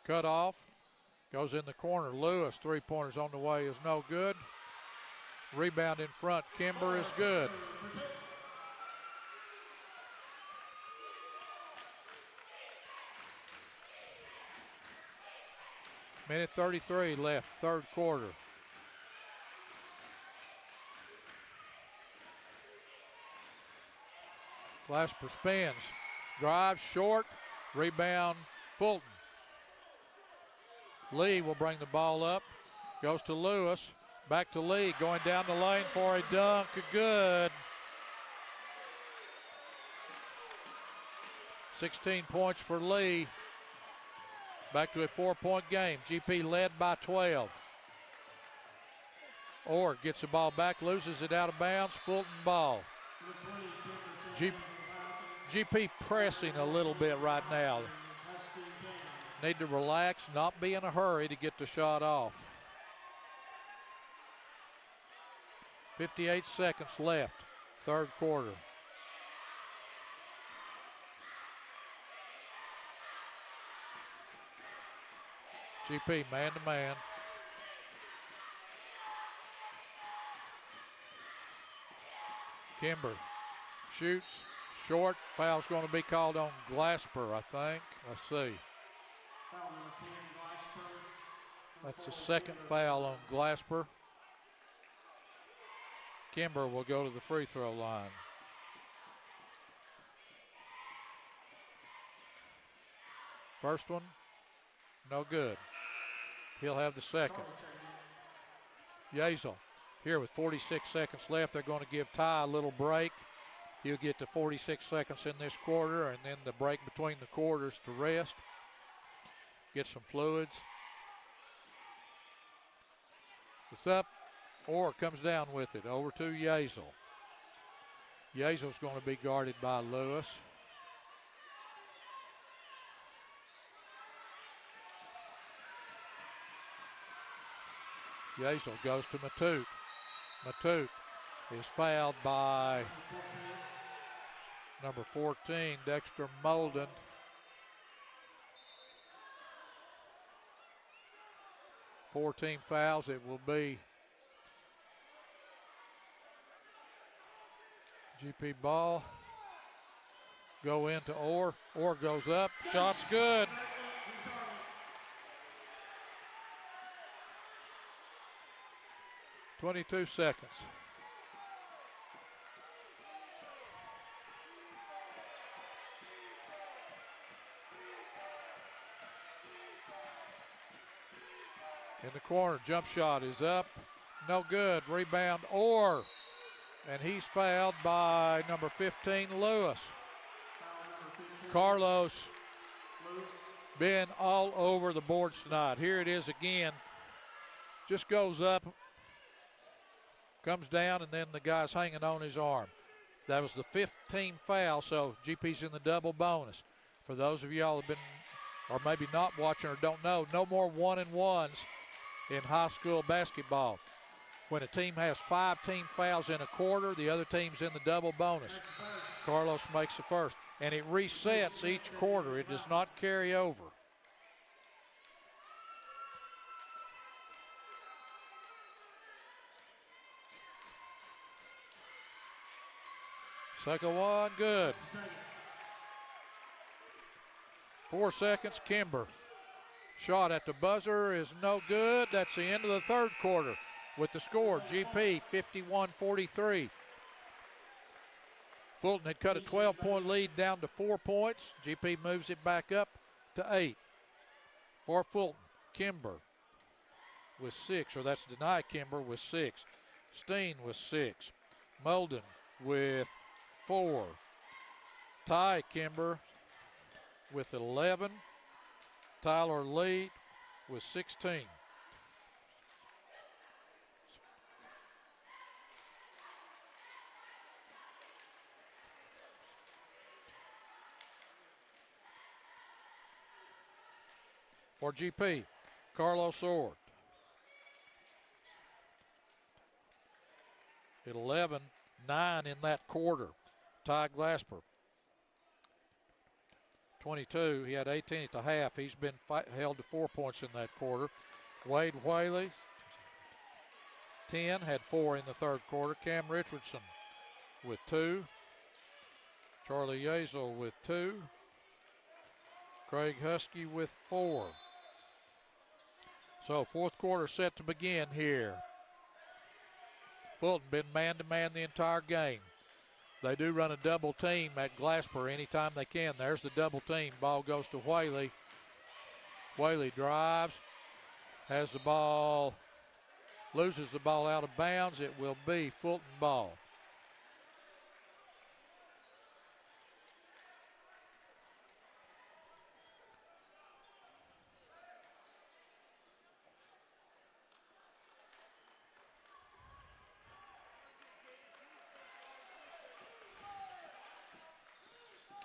[SPEAKER 1] Cut off, goes in the corner. Lewis, three-pointers on the way is no good. Rebound in front, Kimber is good. Minute 33 left, third quarter. Glasper spins, drives short, rebound Fulton. Lee will bring the ball up, goes to Lewis, back to Lee, going down the lane for a dunk, good. 16 points for Lee. Back to a 4-point game. GP led by 12. Orr gets the ball back, loses it out of bounds. Fulton ball. GP pressing a little bit right now. Need to relax, not be in a hurry to get the shot off. 58 seconds left, third quarter. GP man-to-man. Kimber shoots, short. Foul's going to be called on Glasper, I think. Let's see. That's the second foul on Glasper. Kimber will go to the free throw line. First one, no good. He'll have the second. Yazel here with 46 seconds left. They're going to give Ty a little break. He'll get to 46 seconds in this quarter, and then the break between the quarters to rest. Get some fluids. It's up. Orr comes down with it. Over to Yazel. Yazel's going to be guarded by Lewis. Yazel goes to Matute. Matute is fouled by number 14, Dexter Molden. Team fouls. It will be GP ball. Go into Orr. Orr goes up. Shot's good. .22 seconds. In the corner, jump shot is up. No good. Rebound, Orr. And he's fouled by number 15, Lewis. Carlos been all over the boards tonight. Here it is again. Just goes up, comes down, and then the guy's hanging on his arm. That was the 15th foul, so GP's in the double bonus. For those of y'all who have been, or maybe not watching or don't know, no more 1-and-1s in high school basketball. When a team has 5 team fouls in a quarter, the other team's in the double bonus. Carlos makes the first, and it resets each quarter. It does not carry over. Second one, good. 4 seconds, Kimber. Shot at the buzzer is no good. That's the end of the third quarter with the score, GP 51-43. Fulton had cut a 12-point lead down to 4 points. GP moves it back up to 8. For Fulton, Kimber with 6, or that's Denai Kimber with 6. Steen with 6. Molden with 4. Ty Kimber with 11. Tyler Lee with 16. For GP, Carlos Orr. At 11, 9 in that quarter. Ty Glasper. 22, he had 18 at the half. He's been held to 4 points in that quarter. Wade Whaley, 10, had 4 in the third quarter. Cam Richardson with 2. Charlie Yazel with 2. Craig Husky with 4. So fourth quarter set to begin here. Fulton been man-to-man the entire game. They do run a double team at Glasper anytime they can. There's the double team. Ball goes to Whaley. Whaley drives, has the ball, loses the ball out of bounds. It will be Fulton ball.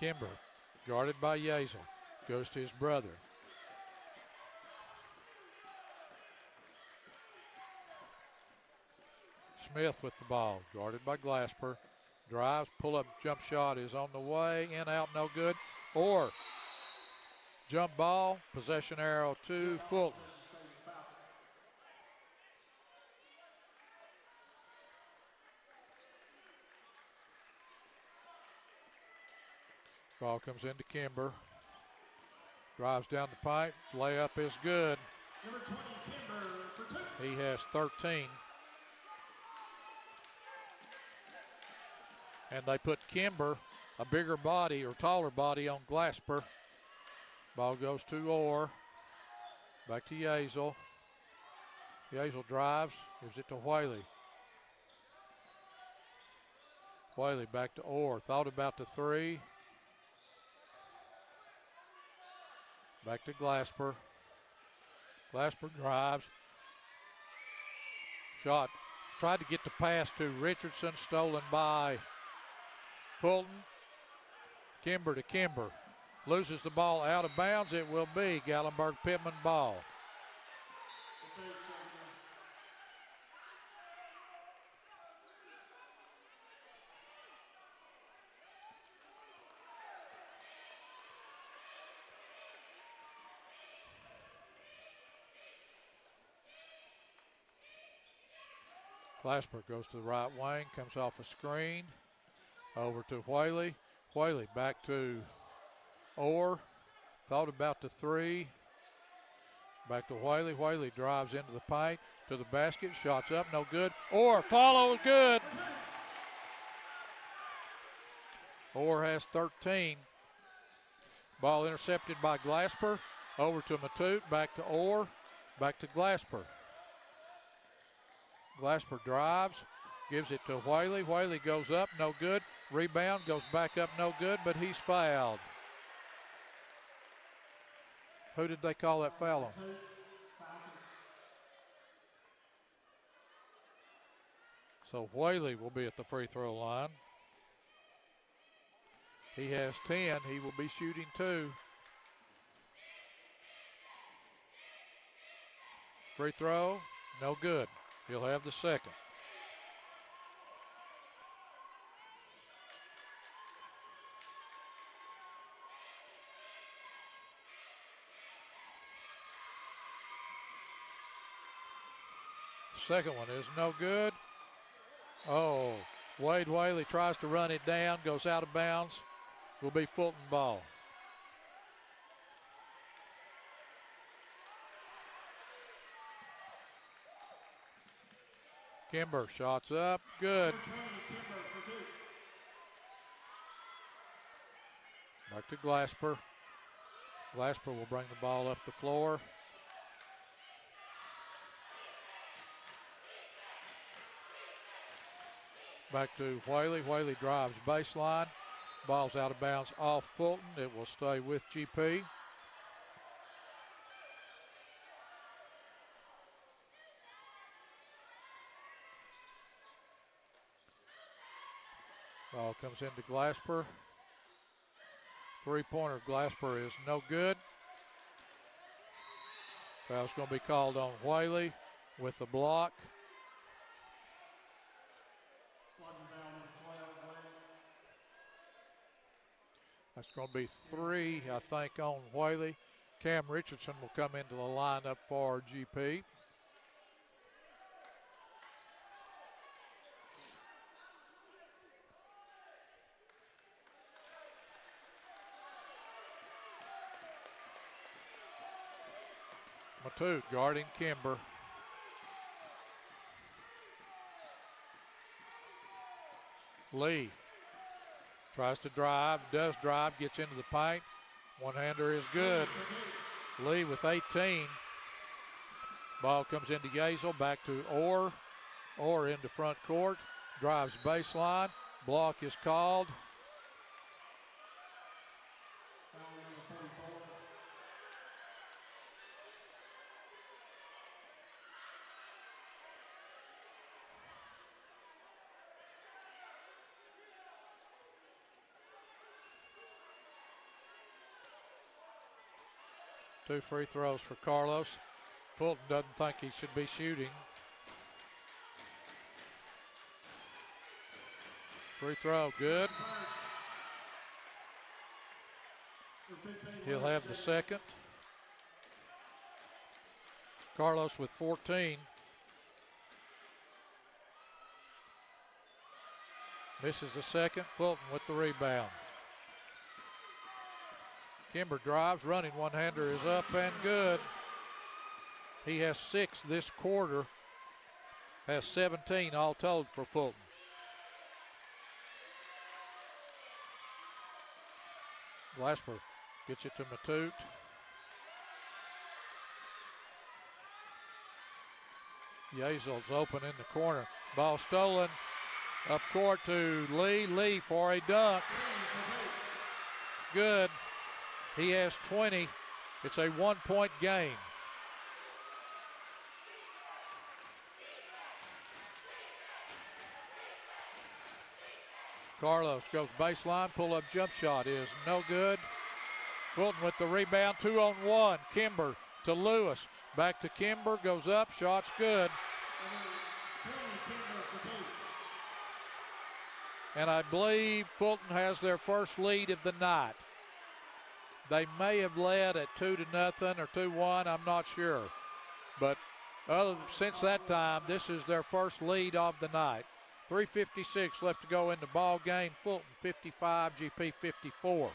[SPEAKER 1] Kimber, guarded by Yazel, goes to his brother. Smith with the ball, guarded by Glasper. Drives, pull-up jump shot is on the way, in, out, no good. Or jump ball, possession arrow to Fulton. Ball comes into Kimber. Drives down the pipe. Layup is good.
[SPEAKER 2] Number 20, Kimber for 2.
[SPEAKER 1] He has 13. And they put Kimber, a bigger body or taller body, on Glasper. Ball goes to Orr. Back to Yazel. Yazel drives, gives it to Whaley. Whaley back to Orr. Thought about the three. Back to Glasper. Glasper drives. Shot. Tried to get the pass to Richardson. Stolen by Fulton. Kimber to Kimber. Loses the ball out of bounds. It will be Gatlinburg-Pittman ball. Glasper goes to the right wing, comes off a screen, over to Whaley. Whaley back to Orr, thought about the three. Back to Whaley. Whaley drives into the paint, to the basket, shots up, no good. Orr follows, good. Orr has 13. Ball intercepted by Glasper, over to Matute, back to Orr, back to Glasper. Glasper drives, gives it to Whaley. Whaley goes up, no good. Rebound, goes back up, no good, but he's fouled. Who did they call that foul on? So Whaley will be at the free throw line. He has 10. He will be shooting 2. Free throw, no good. He'll have the second. Second one is no good. Oh, Wade Whaley tries to run it down, goes out of bounds. Will be Fulton ball. Kimber shots up, good. Back to Glasper. Glasper will bring the ball up the floor. Back to Whaley. Whaley drives baseline. Ball's out of bounds off Fulton. It will stay with GP. Ball comes into Glasper. Three-pointer Glasper is no good. Foul's going to be called on Whaley with the block. That's going to be 3, I think, on Whaley. Cam Richardson will come into the lineup for GP. Matute guarding Kimber. Lee Tries to drive, does drive, gets into the paint. One-hander is good. Lee with 18. Ball comes into Yazel, back to Orr. Orr into front court, drives baseline. Block is called. Two free throws for Carlos. Fulton doesn't think he should be shooting. Free throw, good. He'll have the second. Carlos with 14. Misses the second. Fulton with the rebound. Kimber drives, running one-hander is up and good. He has 6 this quarter, has 17 all told for Fulton. Glasper gets it to Matute. Yazel's open in the corner. Ball stolen up court to Lee. Lee for a dunk. Good. He has 20. It's a 1-point game. Carlos goes baseline, pull-up jump shot is no good. Fulton with the rebound, 2-on-1. Kimber to Lewis. Back to Kimber, goes up, shot's good. And I believe Fulton has their first lead of the night. They may have led at 2-0 or 2-1, I'm not sure. But since that time, this is their first lead of the night. 3:56 left to go in the ball game. Fulton 55, GP 54.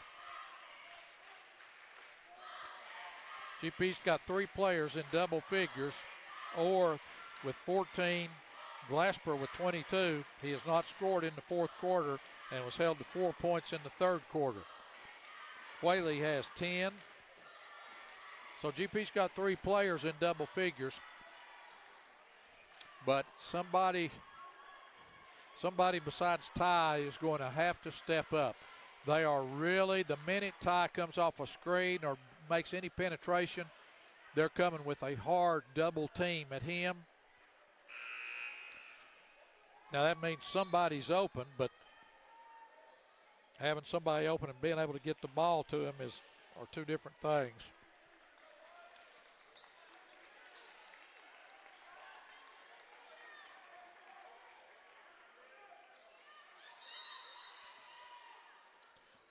[SPEAKER 1] GP's got 3 players in double figures. Orr with 14, Glasper with 22. He has not scored in the fourth quarter and was held to 4 points in the third quarter. Whaley has 10. So GP's got 3 players in double figures. But somebody besides Ty is going to have to step up. They are really, the minute Ty comes off a screen or makes any penetration, they're coming with a hard double team at him. Now that means somebody's open, but having somebody open and being able to get the ball to him are 2 different things.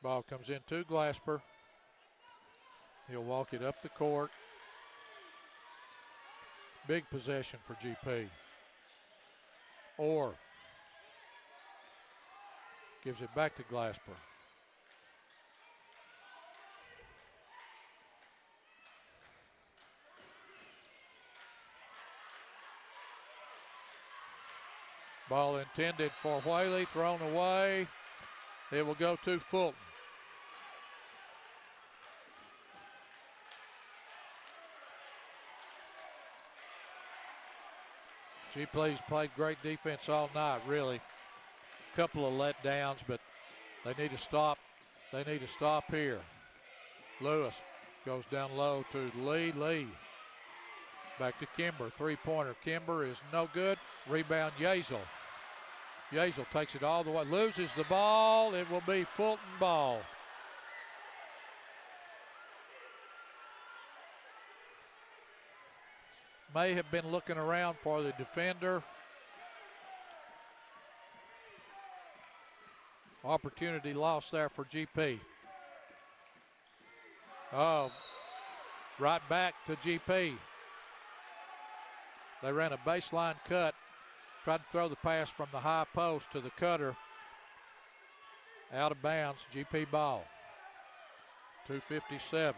[SPEAKER 1] Ball comes in to Glasper. He'll walk it up the court. Big possession for GP. Orr gives it back to Glasper. Ball intended for Whaley, thrown away. It will go to Fulton. GP's played great defense all night, really. A couple of letdowns, but they need to stop. They need to stop here. Lewis goes down low to Lee. Lee back to Kimber. Three-pointer. Kimber is no good. Rebound Yazel. Yazel takes it all the way. Loses the ball. It will be Fulton ball. May have been looking around for the defender. Opportunity lost there for GP. Oh, right back to GP. They ran a baseline cut. Tried to throw the pass from the high post to the cutter. Out of bounds, GP ball. 2:57.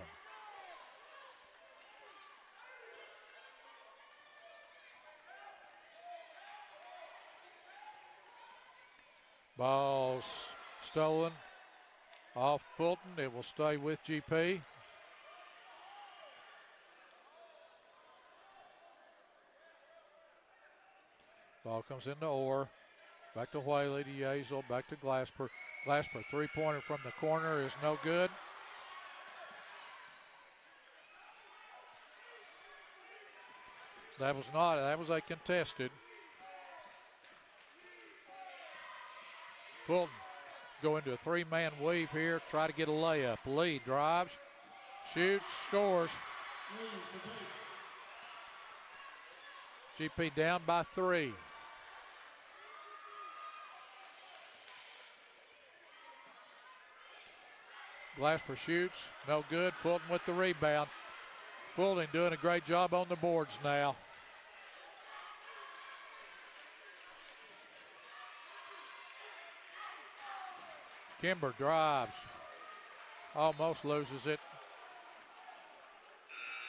[SPEAKER 1] Ball's stolen. Off Fulton, it will stay with GP. Ball comes into Orr. Back to Whaley, to Yazel, back to Glasper. Glasper, three-pointer from the corner is no good. That was a contested. Fulton go into a three-man weave here, try to get a layup. Lee drives, shoots, scores. GP down by 3. Glasper shoots, no good. Fulton with the rebound. Fulton doing a great job on the boards now. Kimber drives, almost loses it.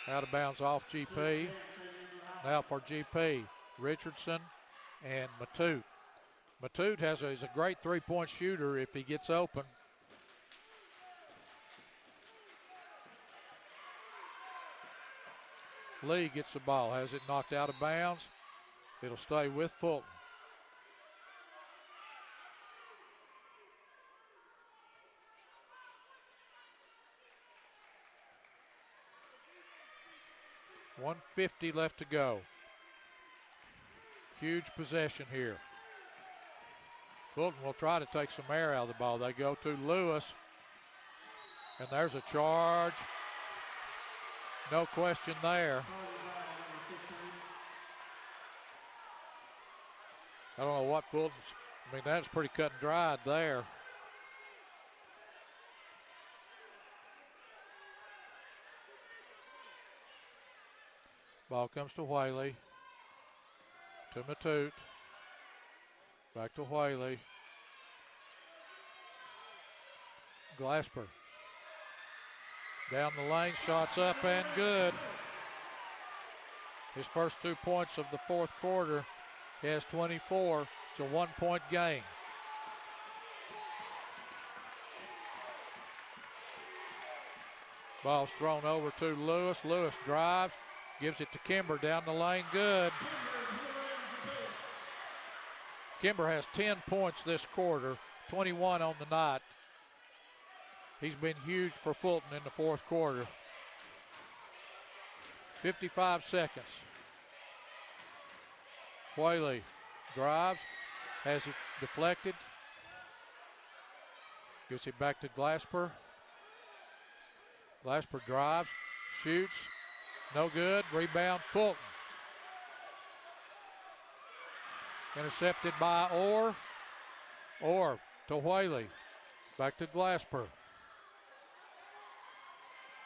[SPEAKER 1] Out of bounds off GP. Now for GP, Richardson and Matute. Matute is a great three-point shooter if he gets open. Lee gets the ball, has it knocked out of bounds. It'll stay with Fulton. .150 left to go. Huge possession here. Fulton will try to take some air out of the ball. They go to Lewis, and there's a charge. No question there. I don't know what Fulton's, that's pretty cut and dried there. Ball comes to Whaley. To Matute. Back to Whaley. Glasper. Down the lane, shots up and good. His first 2 points of the fourth quarter. He has 24. It's a 1-point game. Ball's thrown over to Lewis. Lewis drives, gives it to Kimber down the lane, good. Kimber has 10 points this quarter, 21 on the night. He's been huge for Fulton in the fourth quarter. 55 seconds. Whaley drives, has it deflected. Gives it back to Glasper. Glasper drives, shoots, no good. Rebound, Fulton. Intercepted by Orr. Orr to Whaley. Back to Glasper.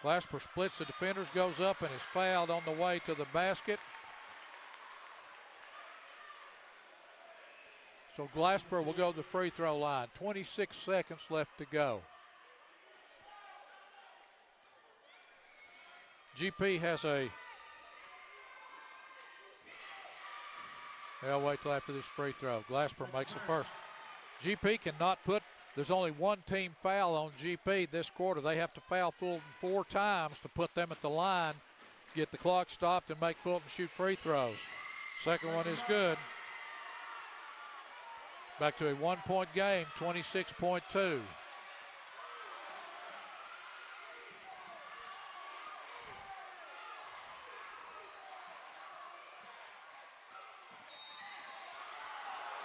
[SPEAKER 1] Glasper splits the defenders, goes up, and is fouled on the way to the basket. So Glasper will go to the free throw line. 26 seconds left to go. GP has they'll wait till after this free throw. Glasper makes the first. GP cannot put, there's only one team foul on GP this quarter. They have to foul Fulton 4 times to put them at the line, get the clock stopped, and make Fulton shoot free throws. Second one is good. Back to a 1-point game, 26.2.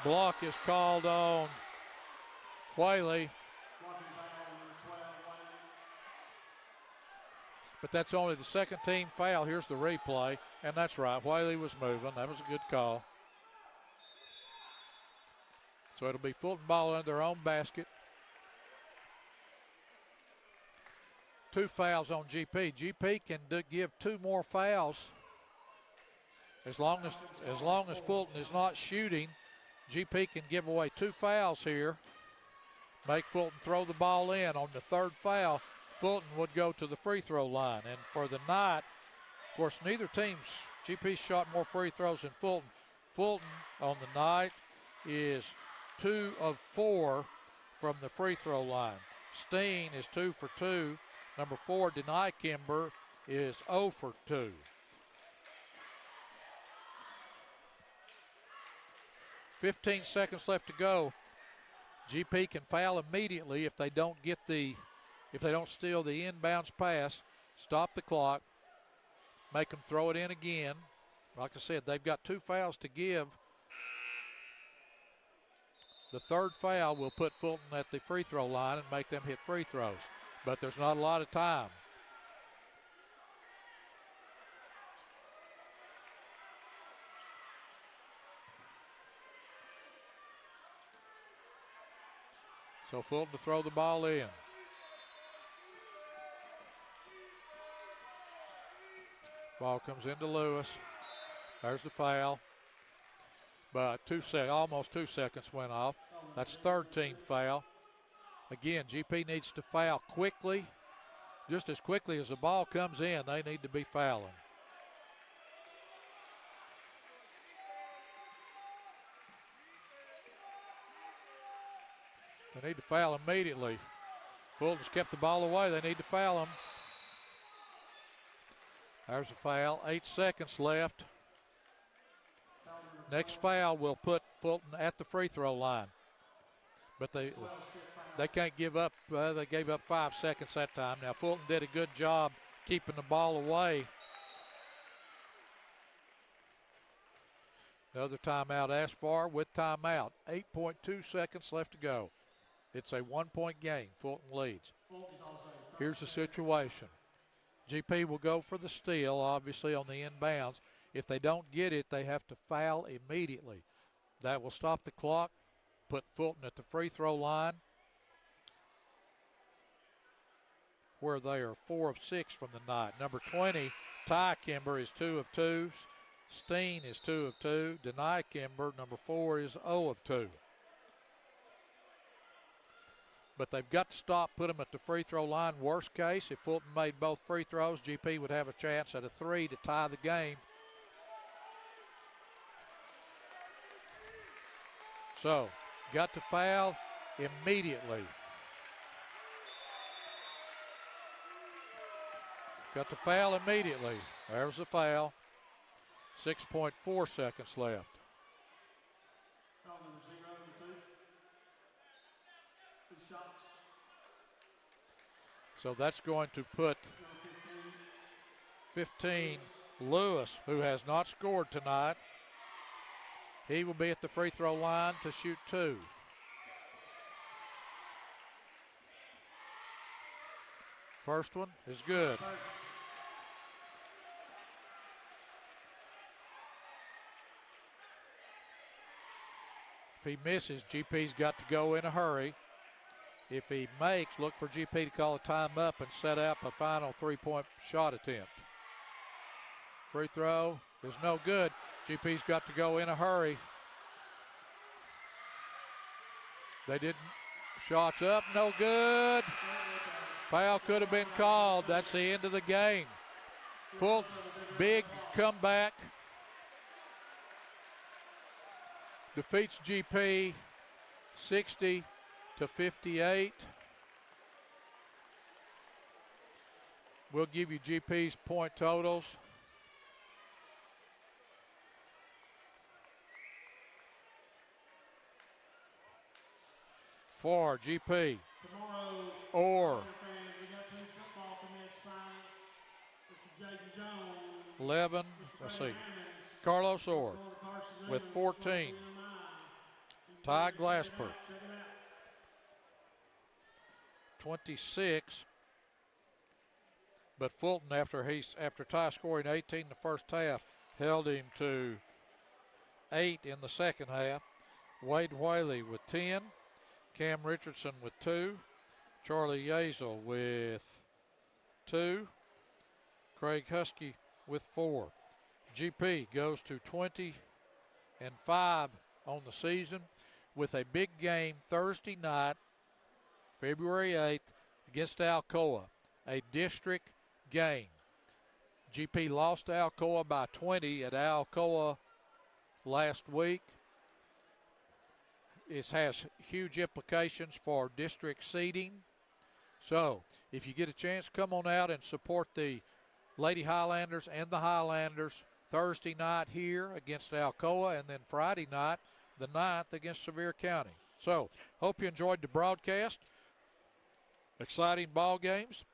[SPEAKER 1] Block is called on Whaley. But that's only the second team foul. Here's the replay, and that's right. Whaley was moving. That was a good call. So it'll be Fulton ball under their own basket. 2 fouls on GP. GP can give 2 more fouls. As long as Fulton is not shooting, GP can give away 2 fouls here. Make Fulton throw the ball in. On the third foul, Fulton would go to the free throw line. And for the night, of course, neither team's, GP shot more free throws than Fulton. Fulton on the night is 2 of 4 from the free throw line. Steen is 2 for 2. Number 4, Denai Kimber, is 0 for 2. "15 seconds left to go. GP can foul immediately if they don't steal the inbounds pass. Stop the clock. Make them throw it in again. Like I said, they've got 2 fouls to give. The third foul will put Fulton at the free throw line and make them hit free throws. But there's not a lot of time. So Fulton to throw the ball in. Ball comes into Lewis. There's the foul. But almost 2 seconds went off. That's third team foul. Again, GP needs to foul quickly. Just as quickly as the ball comes in, they need to be fouling. They need to foul immediately. Fulton's kept the ball away. They need to foul him. There's a foul. 8 seconds left. Next foul will put Fulton at the free throw line. But they can't give up. They gave up 5 seconds that time. Now Fulton did a good job keeping the ball away. Another timeout asked for with timeout. 8.2 seconds left to go. It's a 1-point game. Fulton leads. Here's the situation. GP will go for the steal, obviously, on the inbounds. If they don't get it, they have to foul immediately. That will stop the clock, put Fulton at the free throw line, where they are 4 of 6 from the night. Number 20, Ty Kimber, is 2 of 2. Steen is 2 of 2. Denai Kimber, number 4, is 0 of 2. But they've got to stop, put them at the free throw line. Worst case, if Fulton made both free throws, GP would have a chance at a 3 to tie the game. So, got to foul immediately. Got to foul immediately. There's the foul. 6.4 seconds left. So that's going to put 15 Lewis, who has not scored tonight. He will be at the free throw line to shoot 2. First one is good. If he misses, GP's got to go in a hurry. If he makes, look for GP to call a time up and set up a final 3-point shot attempt. Free throw is no good. GP's got to go in a hurry. They didn't. Shots up, no good. Foul could have been called. That's the end of the game. Full big comeback. Defeats GP 60-58. We'll give you GP's point totals. For GP, Orr, 11, let's see, Carlos Orr with 14. Ty Glasper, 26. But Fulton, after Ty scoring 18 in the first half, held him to 8 in the second half. Wade Whaley with 10. Cam Richardson with 2. Charlie Yazel with 2. Craig Husky with 4. GP goes to 20-5 on the season with a big game Thursday night, February 8th, against Alcoa, a district game. GP lost to Alcoa by 20 at Alcoa last week. It has huge implications for district seeding. So if you get a chance, come on out and support the Lady Highlanders and the Highlanders Thursday night here against Alcoa, and then Friday night, the 9th, against Sevier County. So hope you enjoyed the broadcast. Exciting ball games.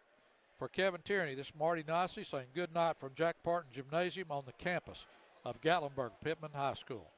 [SPEAKER 1] For Kevin Tierney, this is Marty Nicey saying good night from Jack Parton Gymnasium on the campus of Gatlinburg-Pittman High School.